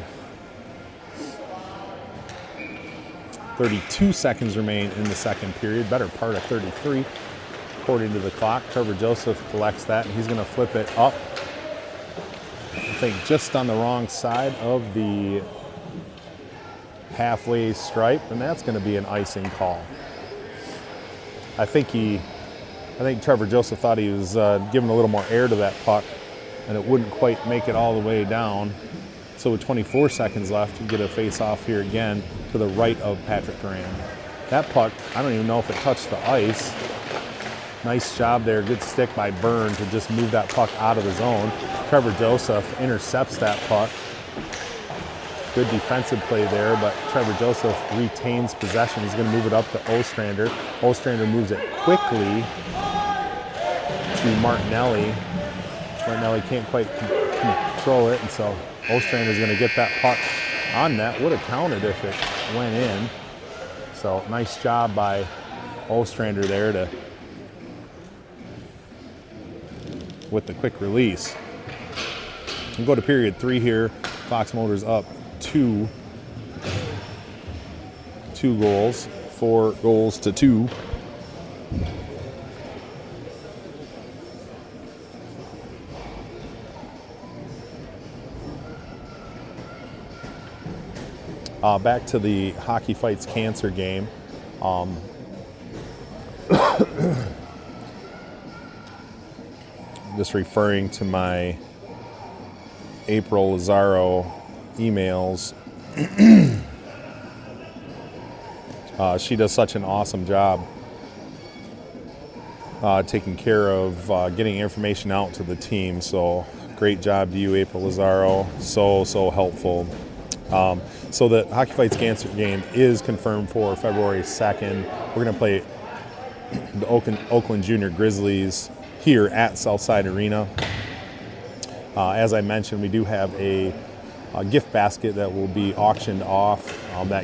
32 seconds remain in the second period, better part of 33, according to the clock. Trevor Joseph collects that, and he's going to flip it up, I think just on the wrong side of the halfway stripe, and that's going to be an icing call. I think Trevor Joseph thought he was giving a little more air to that puck, and it wouldn't quite make it all the way down. So with 24 seconds left, you get a face-off here again to the right of Patrick Duran. That puck, I don't even know if it touched the ice. Nice job there, good stick by Byrne to just move that puck out of the zone. Trevor Joseph intercepts that puck. Good defensive play there, but Trevor Joseph retains possession. He's going to move it up to Ostrander. Ostrander moves it quickly to Martinelli. Martinelli can't quite control it, and so Ostrander's going to get that puck on net. Would have counted if it went in. So nice job by Ostrander there with the quick release. We'll go to period 3 here. Fox Motors up 2 goals, 4 goals to 2. Back to the Hockey Fights Cancer game. Just referring to my April Lazaro emails. She does such an awesome job taking care of getting information out to the team. So great job to you, April Lazaro. So helpful. So the Hockey Fights Cancer game is confirmed for February 2nd. We're going to play the Oakland Junior Grizzlies here at Southside Arena. As I mentioned, we do have a gift basket that will be auctioned off.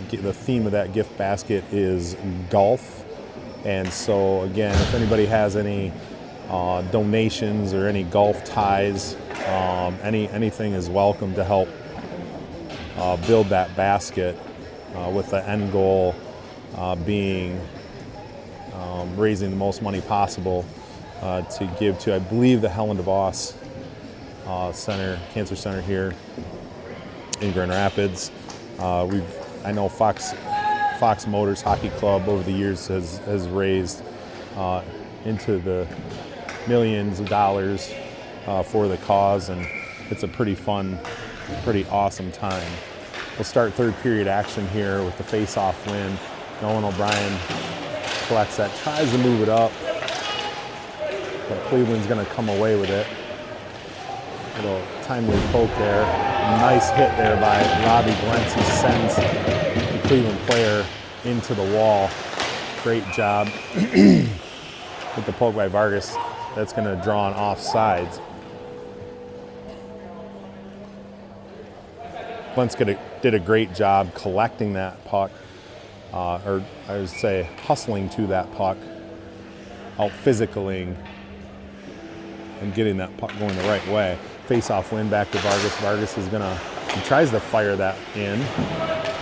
The theme of that gift basket is golf. And so again, if anybody has any donations or any golf ties, anything is welcome to help build that basket, with the end goal being raising the most money possible to give to, I believe, the Helen DeVos Cancer Center here in Grand Rapids. I know Fox Motors Hockey Club over the years has raised into the millions of dollars for the cause, and it's a pretty fun, pretty awesome time. We'll start third period action here with the face-off win. Nolan O'Brien collects that, tries to move it up, but Cleveland's going to come away with it. Little timely poke there. Nice hit there by Robbie Glentz, who sends the Cleveland player into the wall. Great job with the poke by Vargas. That's going to draw an offsides. Glentz did a great job collecting that puck, or I would say hustling to that puck, out physicaling and getting that puck going the right way. Face-off win back to Vargas. Vargas he tries to fire that in,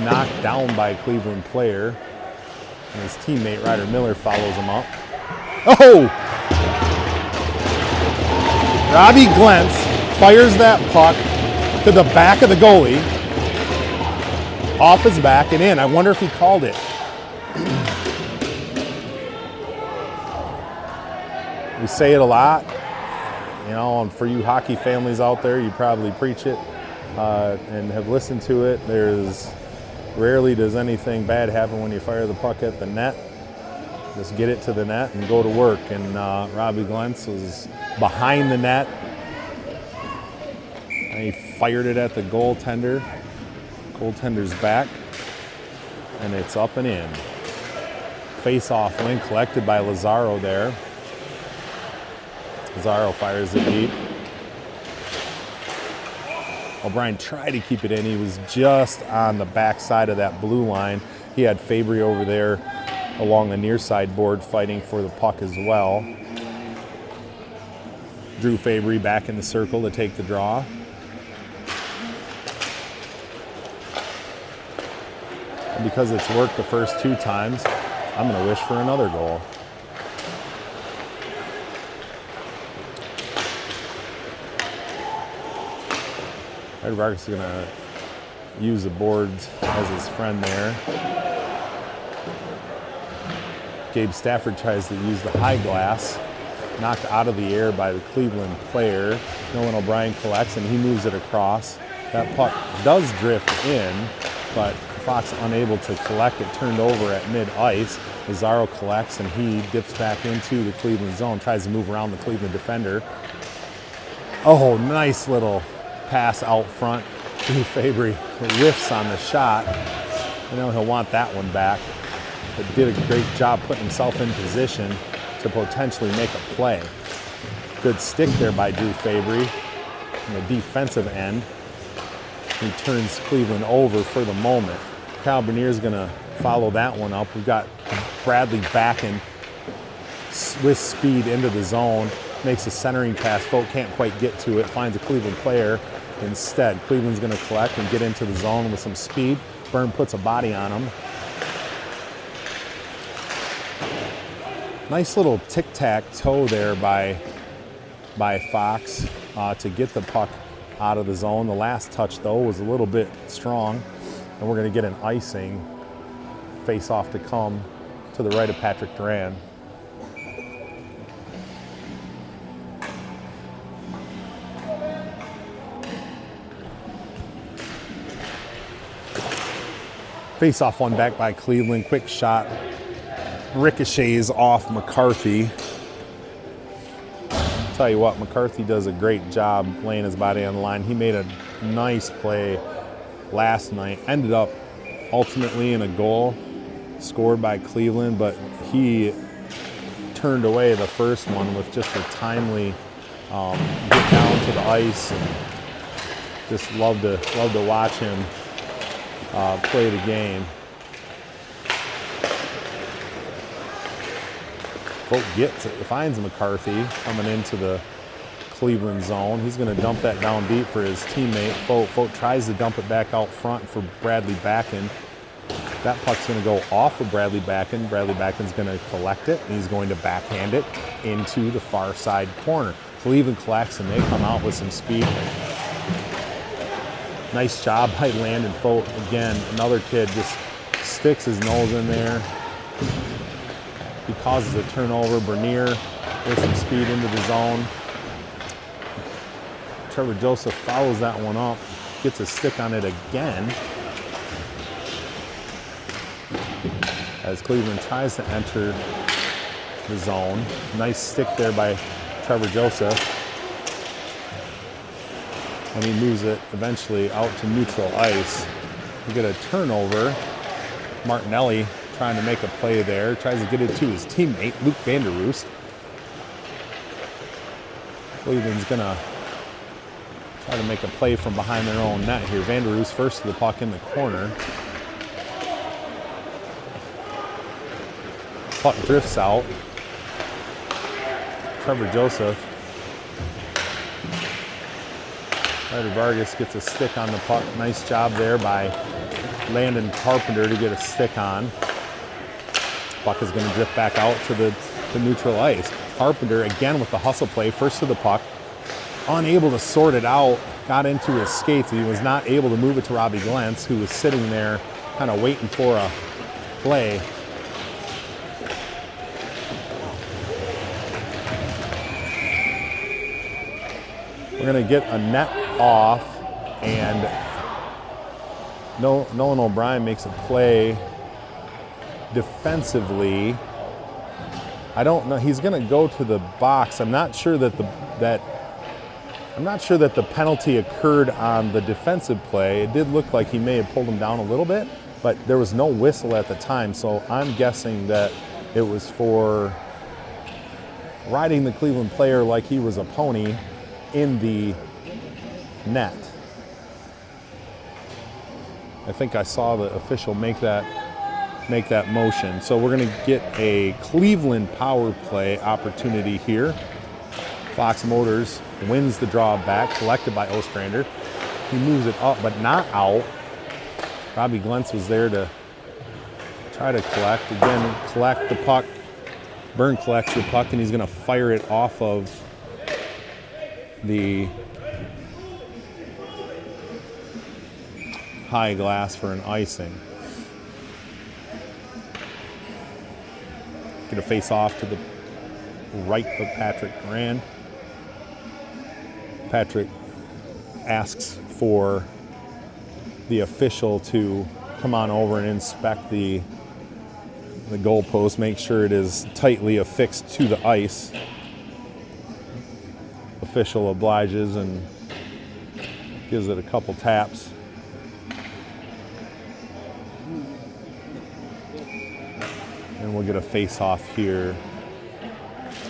knocked down by a Cleveland player, and his teammate Ryder Miller follows him up. Oh! Robbie Glentz fires that puck to the back of the goalie, off his back and in. I wonder if he called it. We say it a lot, and for you hockey families out there, you probably preach it and have listened to it. Rarely does anything bad happen when you fire the puck at the net. Just get it to the net and go to work. And Robbie Glentz was behind the net, and he fired it at the goaltender. Goaltender's back, and it's up and in. Face-off win collected by Lazaro there. Lazaro fires it deep. O'Brien tried to keep it in. He was just on the back side of that blue line. He had Fabry over there along the near side board fighting for the puck as well. Drew Fabry back in the circle to take the draw. And because it's worked the first two times, I'm going to wish for another goal. Red Vargas is going to use the boards as his friend there. Gabe Stafford tries to use the high glass, knocked out of the air by the Cleveland player. Nolan O'Brien collects and he moves it across. That puck does drift in, but Fox unable to collect it, turned over at mid-ice. Lazaro collects and he dips back into the Cleveland zone, tries to move around the Cleveland defender. Oh, nice little pass out front. Drew Fabry whiffs on the shot. I know he'll want that one back, but did a great job putting himself in position to potentially make a play. Good stick there by Drew Fabry on the defensive end. He turns Cleveland over for the moment. Kyle Bernier's going to follow that one up. We've got Bradley backing with speed into the zone. Makes a centering pass. Folk can't quite get to it. Finds a Cleveland player instead. Cleveland's going to collect and get into the zone with some speed. Byrne puts a body on him. Nice little tic-tac-toe there by Fox to get the puck out of the zone. The last touch, though, was a little bit strong. And we're going to get an icing face off to come to the right of Patrick Duran. Face off one back by Cleveland. Quick shot. Ricochets off McCarthy. Tell you what, McCarthy does a great job laying his body on the line. He made a nice play last night. Ended up ultimately in a goal scored by Cleveland, but he turned away the first one with just a timely get down to the ice. And just love to watch him play the game. Vogt finds McCarthy coming into the Cleveland zone. He's going to dump that down deep for his teammate. Vogt tries to dump it back out front for Bradley Backen. That puck's going to go off of Bradley Backen. Bradley Backen's going to collect it, and he's going to backhand it into the far side corner. Cleveland collects, and they come out with some speed. Nice job by Landon Vogt. Again, another kid just sticks his nose in there. He causes a turnover. Bernier with some speed into the zone. Trevor Joseph follows that one up, gets a stick on it again. As Cleveland tries to enter the zone. Nice stick there by Trevor Joseph. And he moves it eventually out to neutral ice. We get a turnover. Martinelli trying to make a play there. Tries to get it to his teammate, Luke Van der Roos. Cleveland's gonna try to make a play from behind their own net here. Van der Roos first to the puck in the corner. Puck drifts out. Trevor Joseph. Ryder Vargas gets a stick on the puck. Nice job there by Landon Carpenter to get a stick on. Puck is going to drift back out to the neutral ice. Carpenter again with the hustle play, first to the puck. Unable to sort it out, got into his skates. He was not able to move it to Robbie Glentz, who was sitting there kind of waiting for a play. We're going to get a net off, and Nolan O'Brien makes a play defensively. I don't know. He's going to go to the box. I'm not sure that the penalty occurred on the defensive play. It did look like he may have pulled him down a little bit, but there was no whistle at the time. So I'm guessing that it was for riding the Cleveland player like he was a pony in the net. I think I saw the official make that motion. So we're going to get a Cleveland power play opportunity here. Fox Motors wins the draw back, collected by Ostrander. He moves it up, but not out. Robbie Glentz was there to try to collect. Again, collect the puck. Byrne collects the puck, and he's going to fire it off of the high glass for an icing. Get a face off to the right of Patrick Duran. Patrick asks for the official to come on over and inspect the goalpost, make sure it is tightly affixed to the ice. Official obliges and gives it a couple taps. And we'll get a face-off here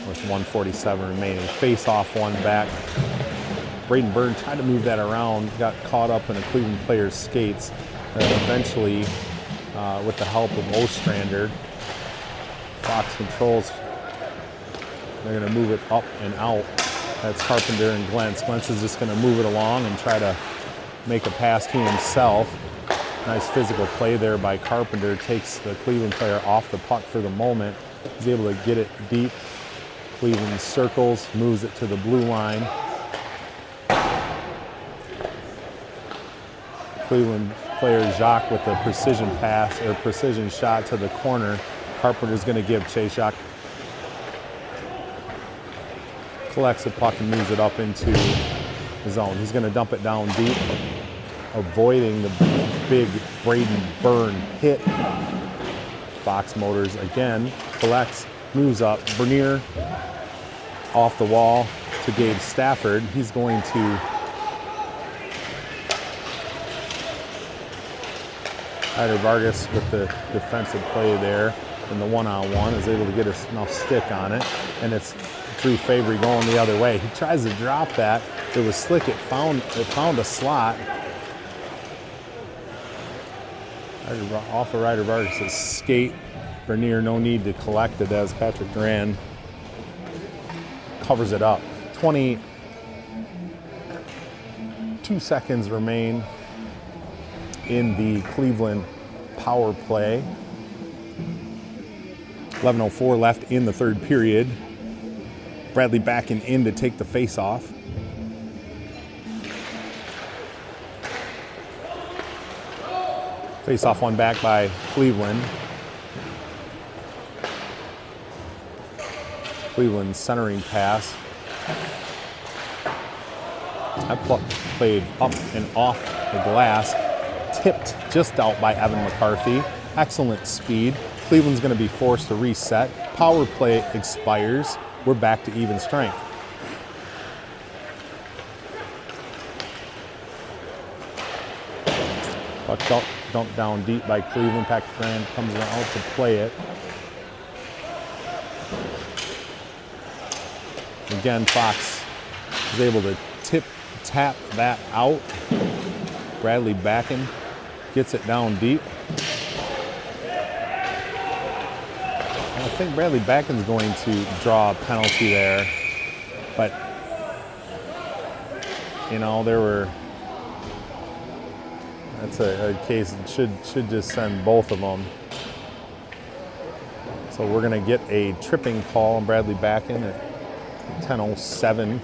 with 1:47 remaining. Face-off one back. Braden Byrne tried to move that around, got caught up in a Cleveland player's skates. And eventually, with the help of Ostrander, Fox controls. They're going to move it up and out. That's Carpenter and Glentz. Glentz is just going to move it along and try to make a pass to himself. Nice physical play there by Carpenter. Takes the Cleveland player off the puck for the moment. He's able to get it deep. Cleveland circles, moves it to the blue line. Cleveland player Jacques with a precision pass or precision shot to the corner. Carpenter's going to give Chase Jacques. Collects the puck and moves it up into the zone. He's going to dump it down deep, avoiding the big Braden Byrne hit. Fox Motors again collects, moves up. Bernier off the wall to Gabe Stafford. He's going to Ryder Vargas with the defensive play there, and the one-on-one is able to get enough stick on it, and it's Drew Fabry going the other way. He tries to drop that. It was slick. It found a slot. Off of Ryder Vargas' skate. Bernier, no need to collect it as Patrick Duran covers it up. 22 seconds remain in the Cleveland power play. 11:04 left in the third period. Bradley backing in to take the face-off. Face-off won back by Cleveland. Cleveland's centering pass. That played up and off the glass. Tipped just out by Evan McCarthy. Excellent speed. Cleveland's going to be forced to reset. Power play expires. We're back to even strength. Puck dumped down deep by Cleveland. Patrick Duran comes out to play it. Again, Fox is able to tap that out. Bradley backing, gets it down deep. I think Bradley Backen's going to draw a penalty there, but that's a case that should just send both of them. So we're going to get a tripping call on Bradley Backen at 10:07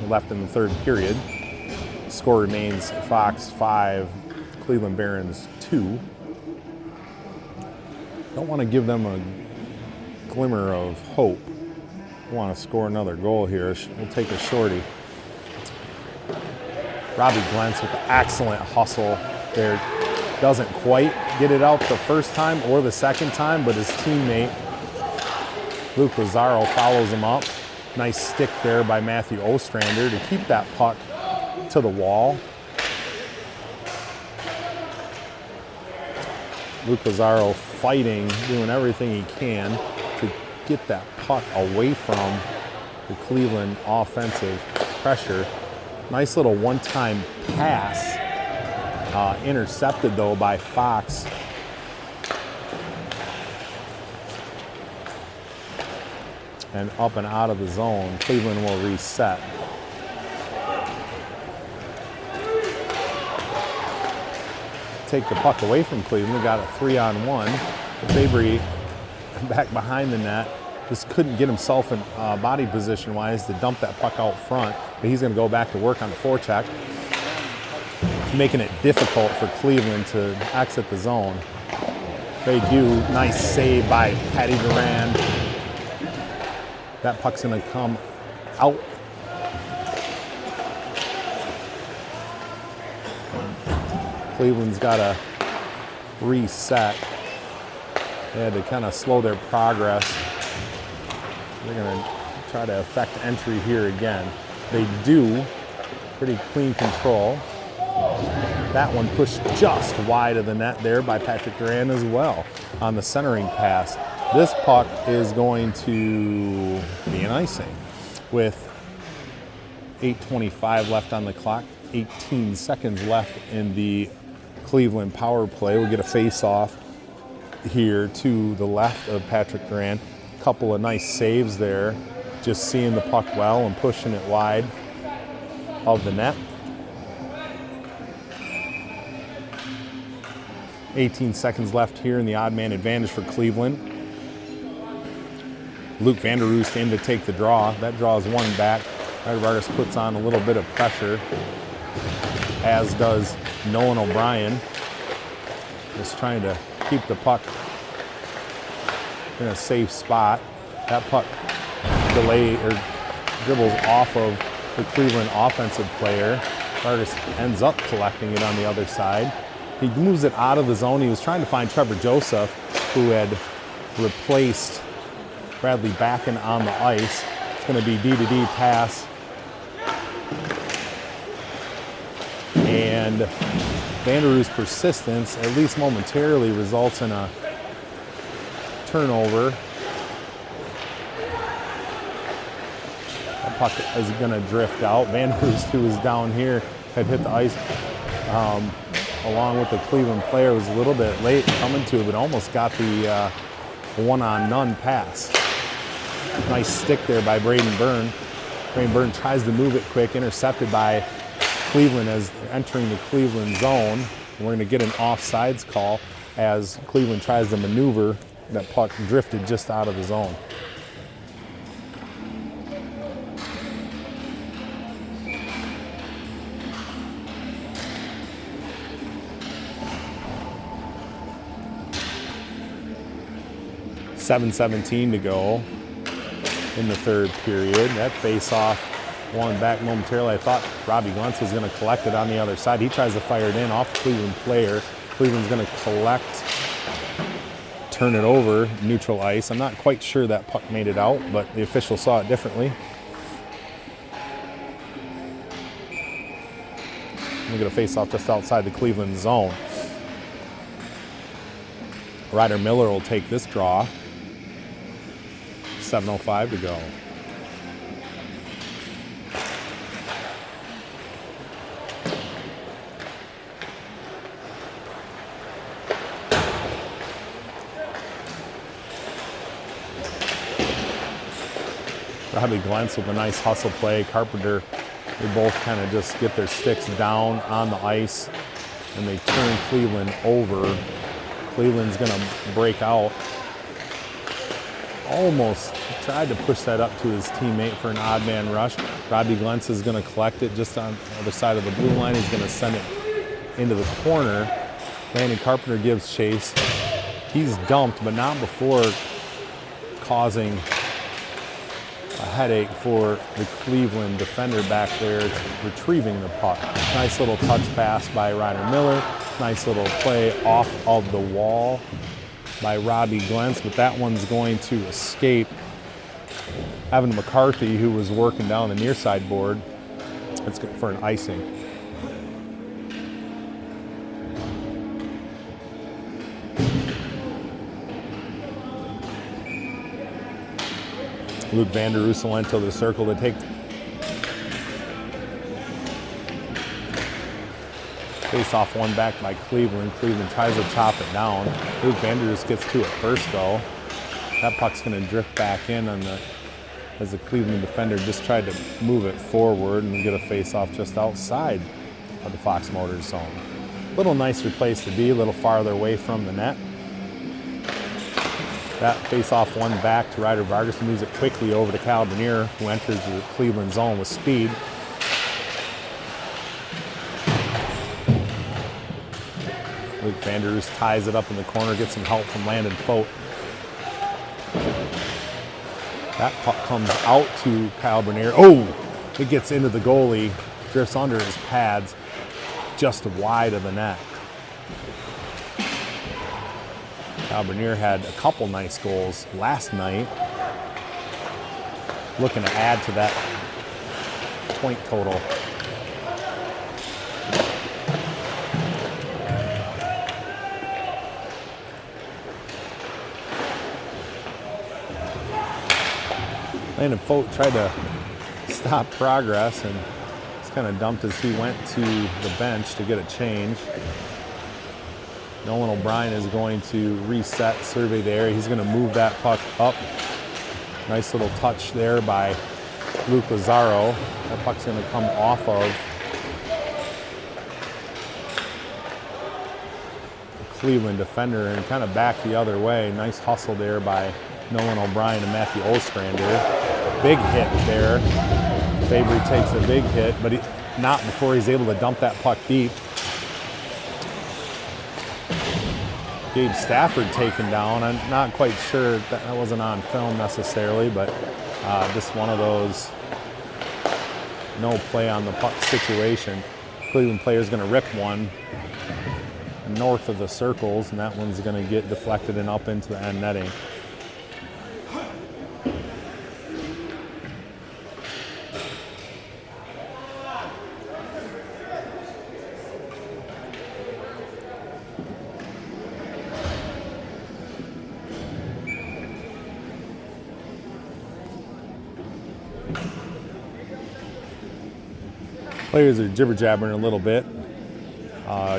left in the third period. Score remains Fox 5, Cleveland Barons 2. Don't want to give them a glimmer of hope. Want to score another goal here. We'll take a shorty. Robbie Glentz with the excellent hustle there. Doesn't quite get it out the first time or the second time, but his teammate Luke Lazaro follows him up. Nice stick there by Matthew Ostrander to keep that puck to the wall. Luke Lazaro fighting, doing everything he can to get that puck away from the Cleveland offensive pressure. Nice little one-time pass. Intercepted though by Fox. And up and out of the zone. Cleveland will reset. Take the puck away from Cleveland. We got a 3-on-1. Fabry back behind the net. Just couldn't get himself in body position wise to dump that puck out front. But he's going to go back to work on the forecheck, making it difficult for Cleveland to exit the zone. They do. Nice save by Patty Duran. That puck's going to come out. Cleveland's got to reset. They had to kind of slow their progress. They're going to try to affect entry here again. They do. Pretty clean control. That one pushed just wide of the net there by Patrick Duran as well on the centering pass. This puck is going to be an icing with 8:25 left on the clock, 18 seconds left in the Cleveland power play. We'll get a face-off here to the left of Patrick Duran. A couple of nice saves there, just seeing the puck well and pushing it wide of the net. 18 seconds left here in the odd man advantage for Cleveland. Luke Vanderoost in to take the draw. That draw is one back Ryder Vargas puts on a little bit of pressure, as does Nolan O'Brien. Just trying to keep the puck in a safe spot. That puck dribbles off of the Cleveland offensive player. Vargas ends up collecting it on the other side. He moves it out of the zone. He was trying to find Trevor Joseph, who had replaced Bradley Backen on the ice. It's going to be D-to-D pass. And Vanderoo's persistence, at least momentarily, results in a turnover. That puck is going to drift out. Vanderoo's, who was down here, had hit the ice along with the Cleveland player, was a little bit late coming to it, but almost got the one-on-none pass. Nice stick there by Braden Byrne. Braden Byrne tries to move it quick, intercepted by Cleveland as entering the Cleveland zone. And we're going to get an offsides call as Cleveland tries to maneuver. That puck drifted just out of the zone. .7:17 to go in the third period. That face-off won back momentarily. I thought Robbie Glentz was going to collect it on the other side. He tries to fire it in off the Cleveland player. Cleveland's going to collect, turn it over, neutral ice. I'm not quite sure that puck made it out, but the official saw it differently. We're going to face off just outside the Cleveland zone. Ryder Miller will take this draw. 7:05 to go. Robbie Glentz with a nice hustle play. Carpenter, they both kind of just get their sticks down on the ice and they turn Cleveland over. Cleveland's going to break out. Almost tried to push that up to his teammate for an odd man rush. Robbie Glentz is going to collect it just on the other side of the blue line. He's going to send it into the corner. Landon Carpenter gives chase. He's dumped, but not before causing a headache for the Cleveland defender back there retrieving the puck. Nice little touch pass by Ryder Miller. Nice little play off of the wall by Robbie Glentz, but that one's going to escape Evan McCarthy, who was working down the near side board. It's good for an icing. Luke Vanderoo will enter the circle to take face off one back by Cleveland. Cleveland tries to chop it down. Luke Vanderoo gets to it first though. That puck's going to drift back in on as the Cleveland defender just tried to move it forward and get a face off just outside of the Fox Motors zone. A little nicer place to be, a little farther away from the net. That face-off one back to Ryder Vargas, who moves it quickly over to Kyle Bernier, who enters the Cleveland zone with speed. Luke Vanderoo ties it up in the corner, gets some help from Landon Fote. That puck comes out to Kyle Bernier. Oh, it gets into the goalie, drifts under his pads, just wide of the net. Kyle Bernier had a couple nice goals last night. Looking to add to that point total. Landon Fote tried to stop progress and just kind of dumped as he went to the bench to get a change. Nolan O'Brien is going to reset, survey there. He's going to move that puck up. Nice little touch there by Luke Lazaro. That puck's going to come off of the Cleveland defender and kind of back the other way. Nice hustle there by Nolan O'Brien and Matthew Ostrander. Big hit there Fabry takes a big hit, but not before he's able to dump that puck deep. Gabe Stafford taken down. I'm not quite sure that wasn't on film necessarily, but just one of those no play on the puck situation. Cleveland player's going to rip one north of the circles, and that one's going to get deflected and up into the end netting. Players are jibber-jabbering a little bit.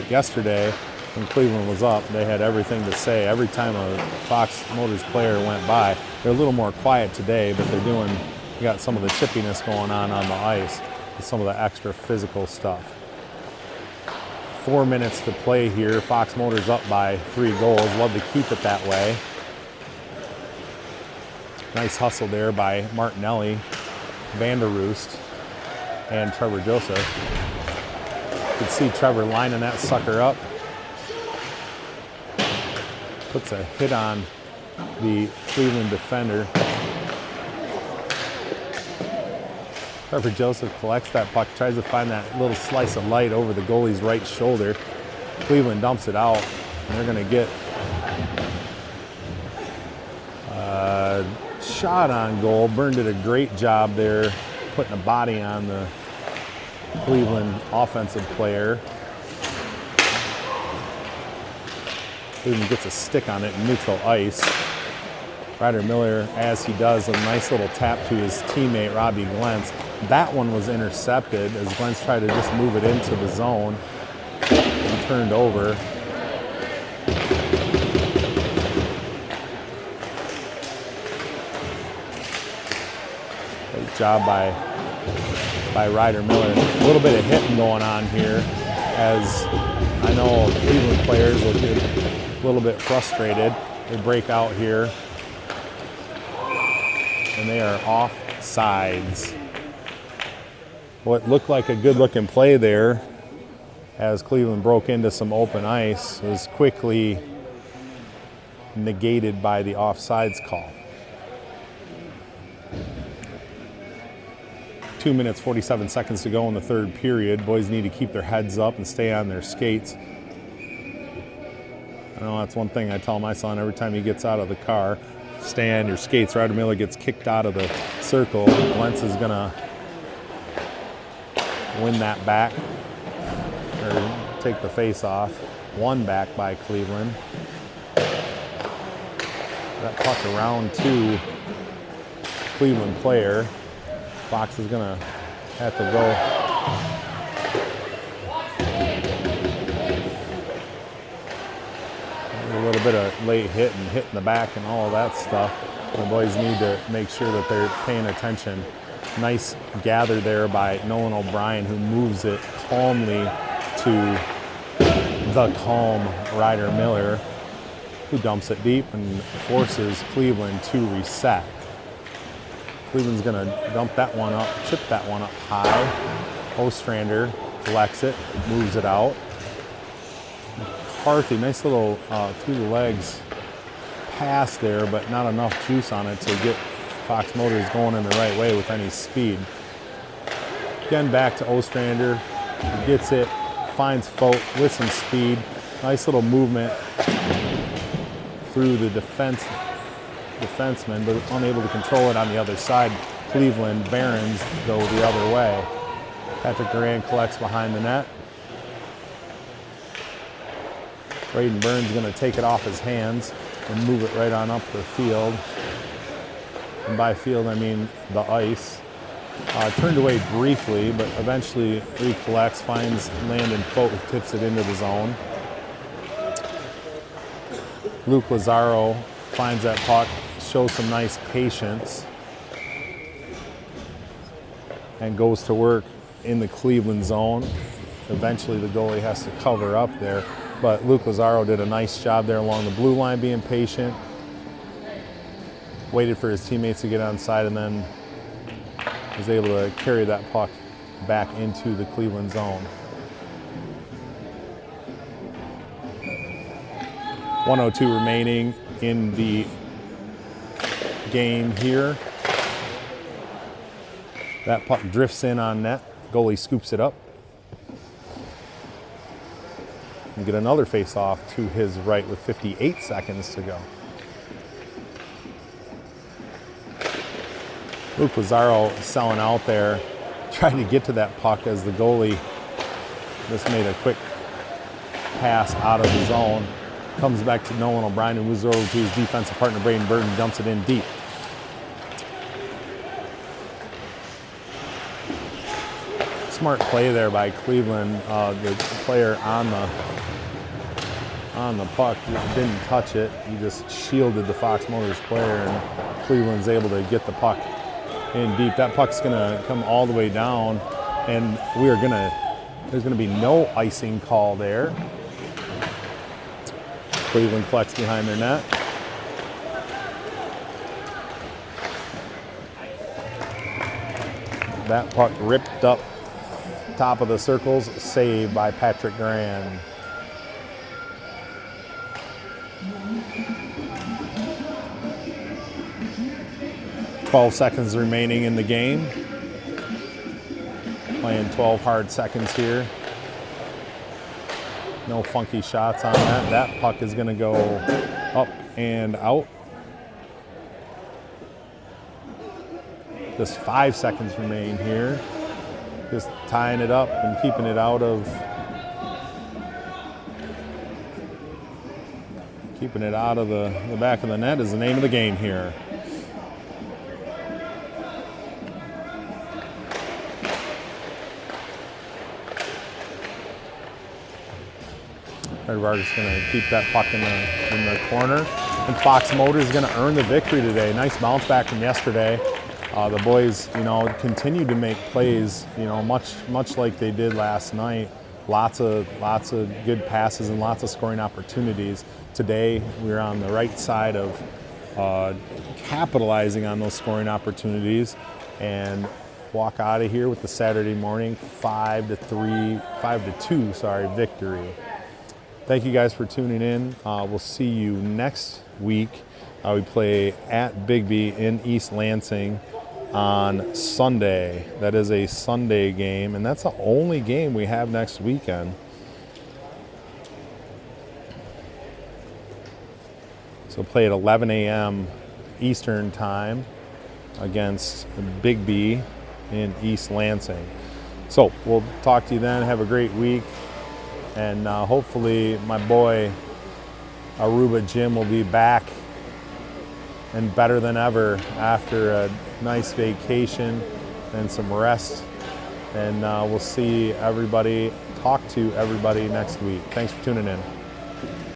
Yesterday, when Cleveland was up, they had everything to say. Every time a Fox Motors player went by, they're a little more quiet today, but they got some of the chippiness going on the ice with some of the extra physical stuff. 4 minutes to play here. Fox Motors up by 3 goals. Love to keep it that way. Nice hustle there by Martinelli, Vanderoost, and Trevor Joseph. You can see Trevor lining that sucker up. Puts a hit on the Cleveland defender. Trevor Joseph collects that puck, tries to find that little slice of light over the goalie's right shoulder. Cleveland dumps it out, and they're going to get a shot on goal. Byrne did a great job there, putting a body on the Cleveland offensive player. Cleveland gets a stick on it in neutral ice. Ryder Miller, as he does, a nice little tap to his teammate Robbie Glentz. That one was intercepted as Glentz tried to just move it into the zone and turned over. Great job by Ryder Miller. A little bit of hitting going on here, as I know Cleveland players will get a little bit frustrated. They break out here, and they are off sides. What looked like a good-looking play there, as Cleveland broke into some open ice, was quickly negated by the offsides call. 2 minutes, 47 seconds to go in the third period. Boys need to keep their heads up and stay on their skates. I know that's one thing I tell my son every time he gets out of the car. Stay on your skates. Ryder Miller gets kicked out of the circle. Glentz is going to win that back, or take the face off. One back by Cleveland. That puck around to Cleveland player. Fox is going to have to go. A little bit of late hit and hit in the back and all of that stuff. The boys need to make sure that they're paying attention. Nice gather there by Nolan O'Brien, who moves it calmly to the calm Ryder Miller, who dumps it deep and forces Cleveland to reset. Cleveland's going to dump that one up, chip that one up high. Ostrander collects it, moves it out. McCarthy, nice little through the legs pass there, but not enough juice on it to get Fox Motors going in the right way with any speed. Again, back to Ostrander. He gets it, finds Fote with some speed. Nice little movement through the defenseman, but unable to control it on the other side. Cleveland Barons go the other way. Patrick Duran collects behind the net. Braden Burns going to take it off his hands and move it right on up the field. And by field, I mean the ice. Turned away briefly, but eventually recollects, finds Landon Fote, tips it into the zone. Luke Lazaro finds that puck, shows some nice patience, and goes to work in the Cleveland zone. Eventually the goalie has to cover up there, but Luke Lazaro did a nice job there along the blue line, being patient, waited for his teammates to get on side, and then is able to carry that puck back into the Cleveland zone. 1:02 remaining in the game here. That puck drifts in on net. Goalie scoops it up. And get another face-off to his right with 58 seconds to go. Luke Lazaro selling out there, trying to get to that puck as the goalie just made a quick pass out of the zone. Comes back to Nolan O'Brien, who moves over to his defensive partner, Braden Burton, dumps it in deep. Smart play there by Cleveland. The player on the puck didn't touch it. He just shielded the Fox Motors player, and Cleveland's able to get the puck in deep. That puck's gonna come all the way down, and there's gonna be no icing call there. Cleveland collects behind their net. That puck ripped up top of the circles, saved by Patrick Grand. "12 seconds remaining in the game. Playing 12 hard seconds here. No funky shots on that. That puck is going to go up and out. Just 5 seconds remain here. Just tying it up and keeping it out of the back of the net is the name of the game here. Red Vargas is going to keep that puck in the corner. And Fox Motors is going to earn the victory today. Nice bounce back from yesterday. The boys, continued to make plays, much like they did last night. Lots of good passes and lots of scoring opportunities. Today, we were on the right side of capitalizing on those scoring opportunities and walk out of here with the Saturday morning 5-2 victory. Thank you guys for tuning in. We'll see you next week. We play at Bigby in East Lansing on Sunday. That is a Sunday game, and that's the only game we have next weekend. So play at 11 a.m. Eastern time against Bigby in East Lansing. So we'll talk to you then. Have a great week. And hopefully my boy Aruba Jim will be back and better than ever after a nice vacation and some rest. And we'll see everybody, talk to everybody next week. Thanks for tuning in.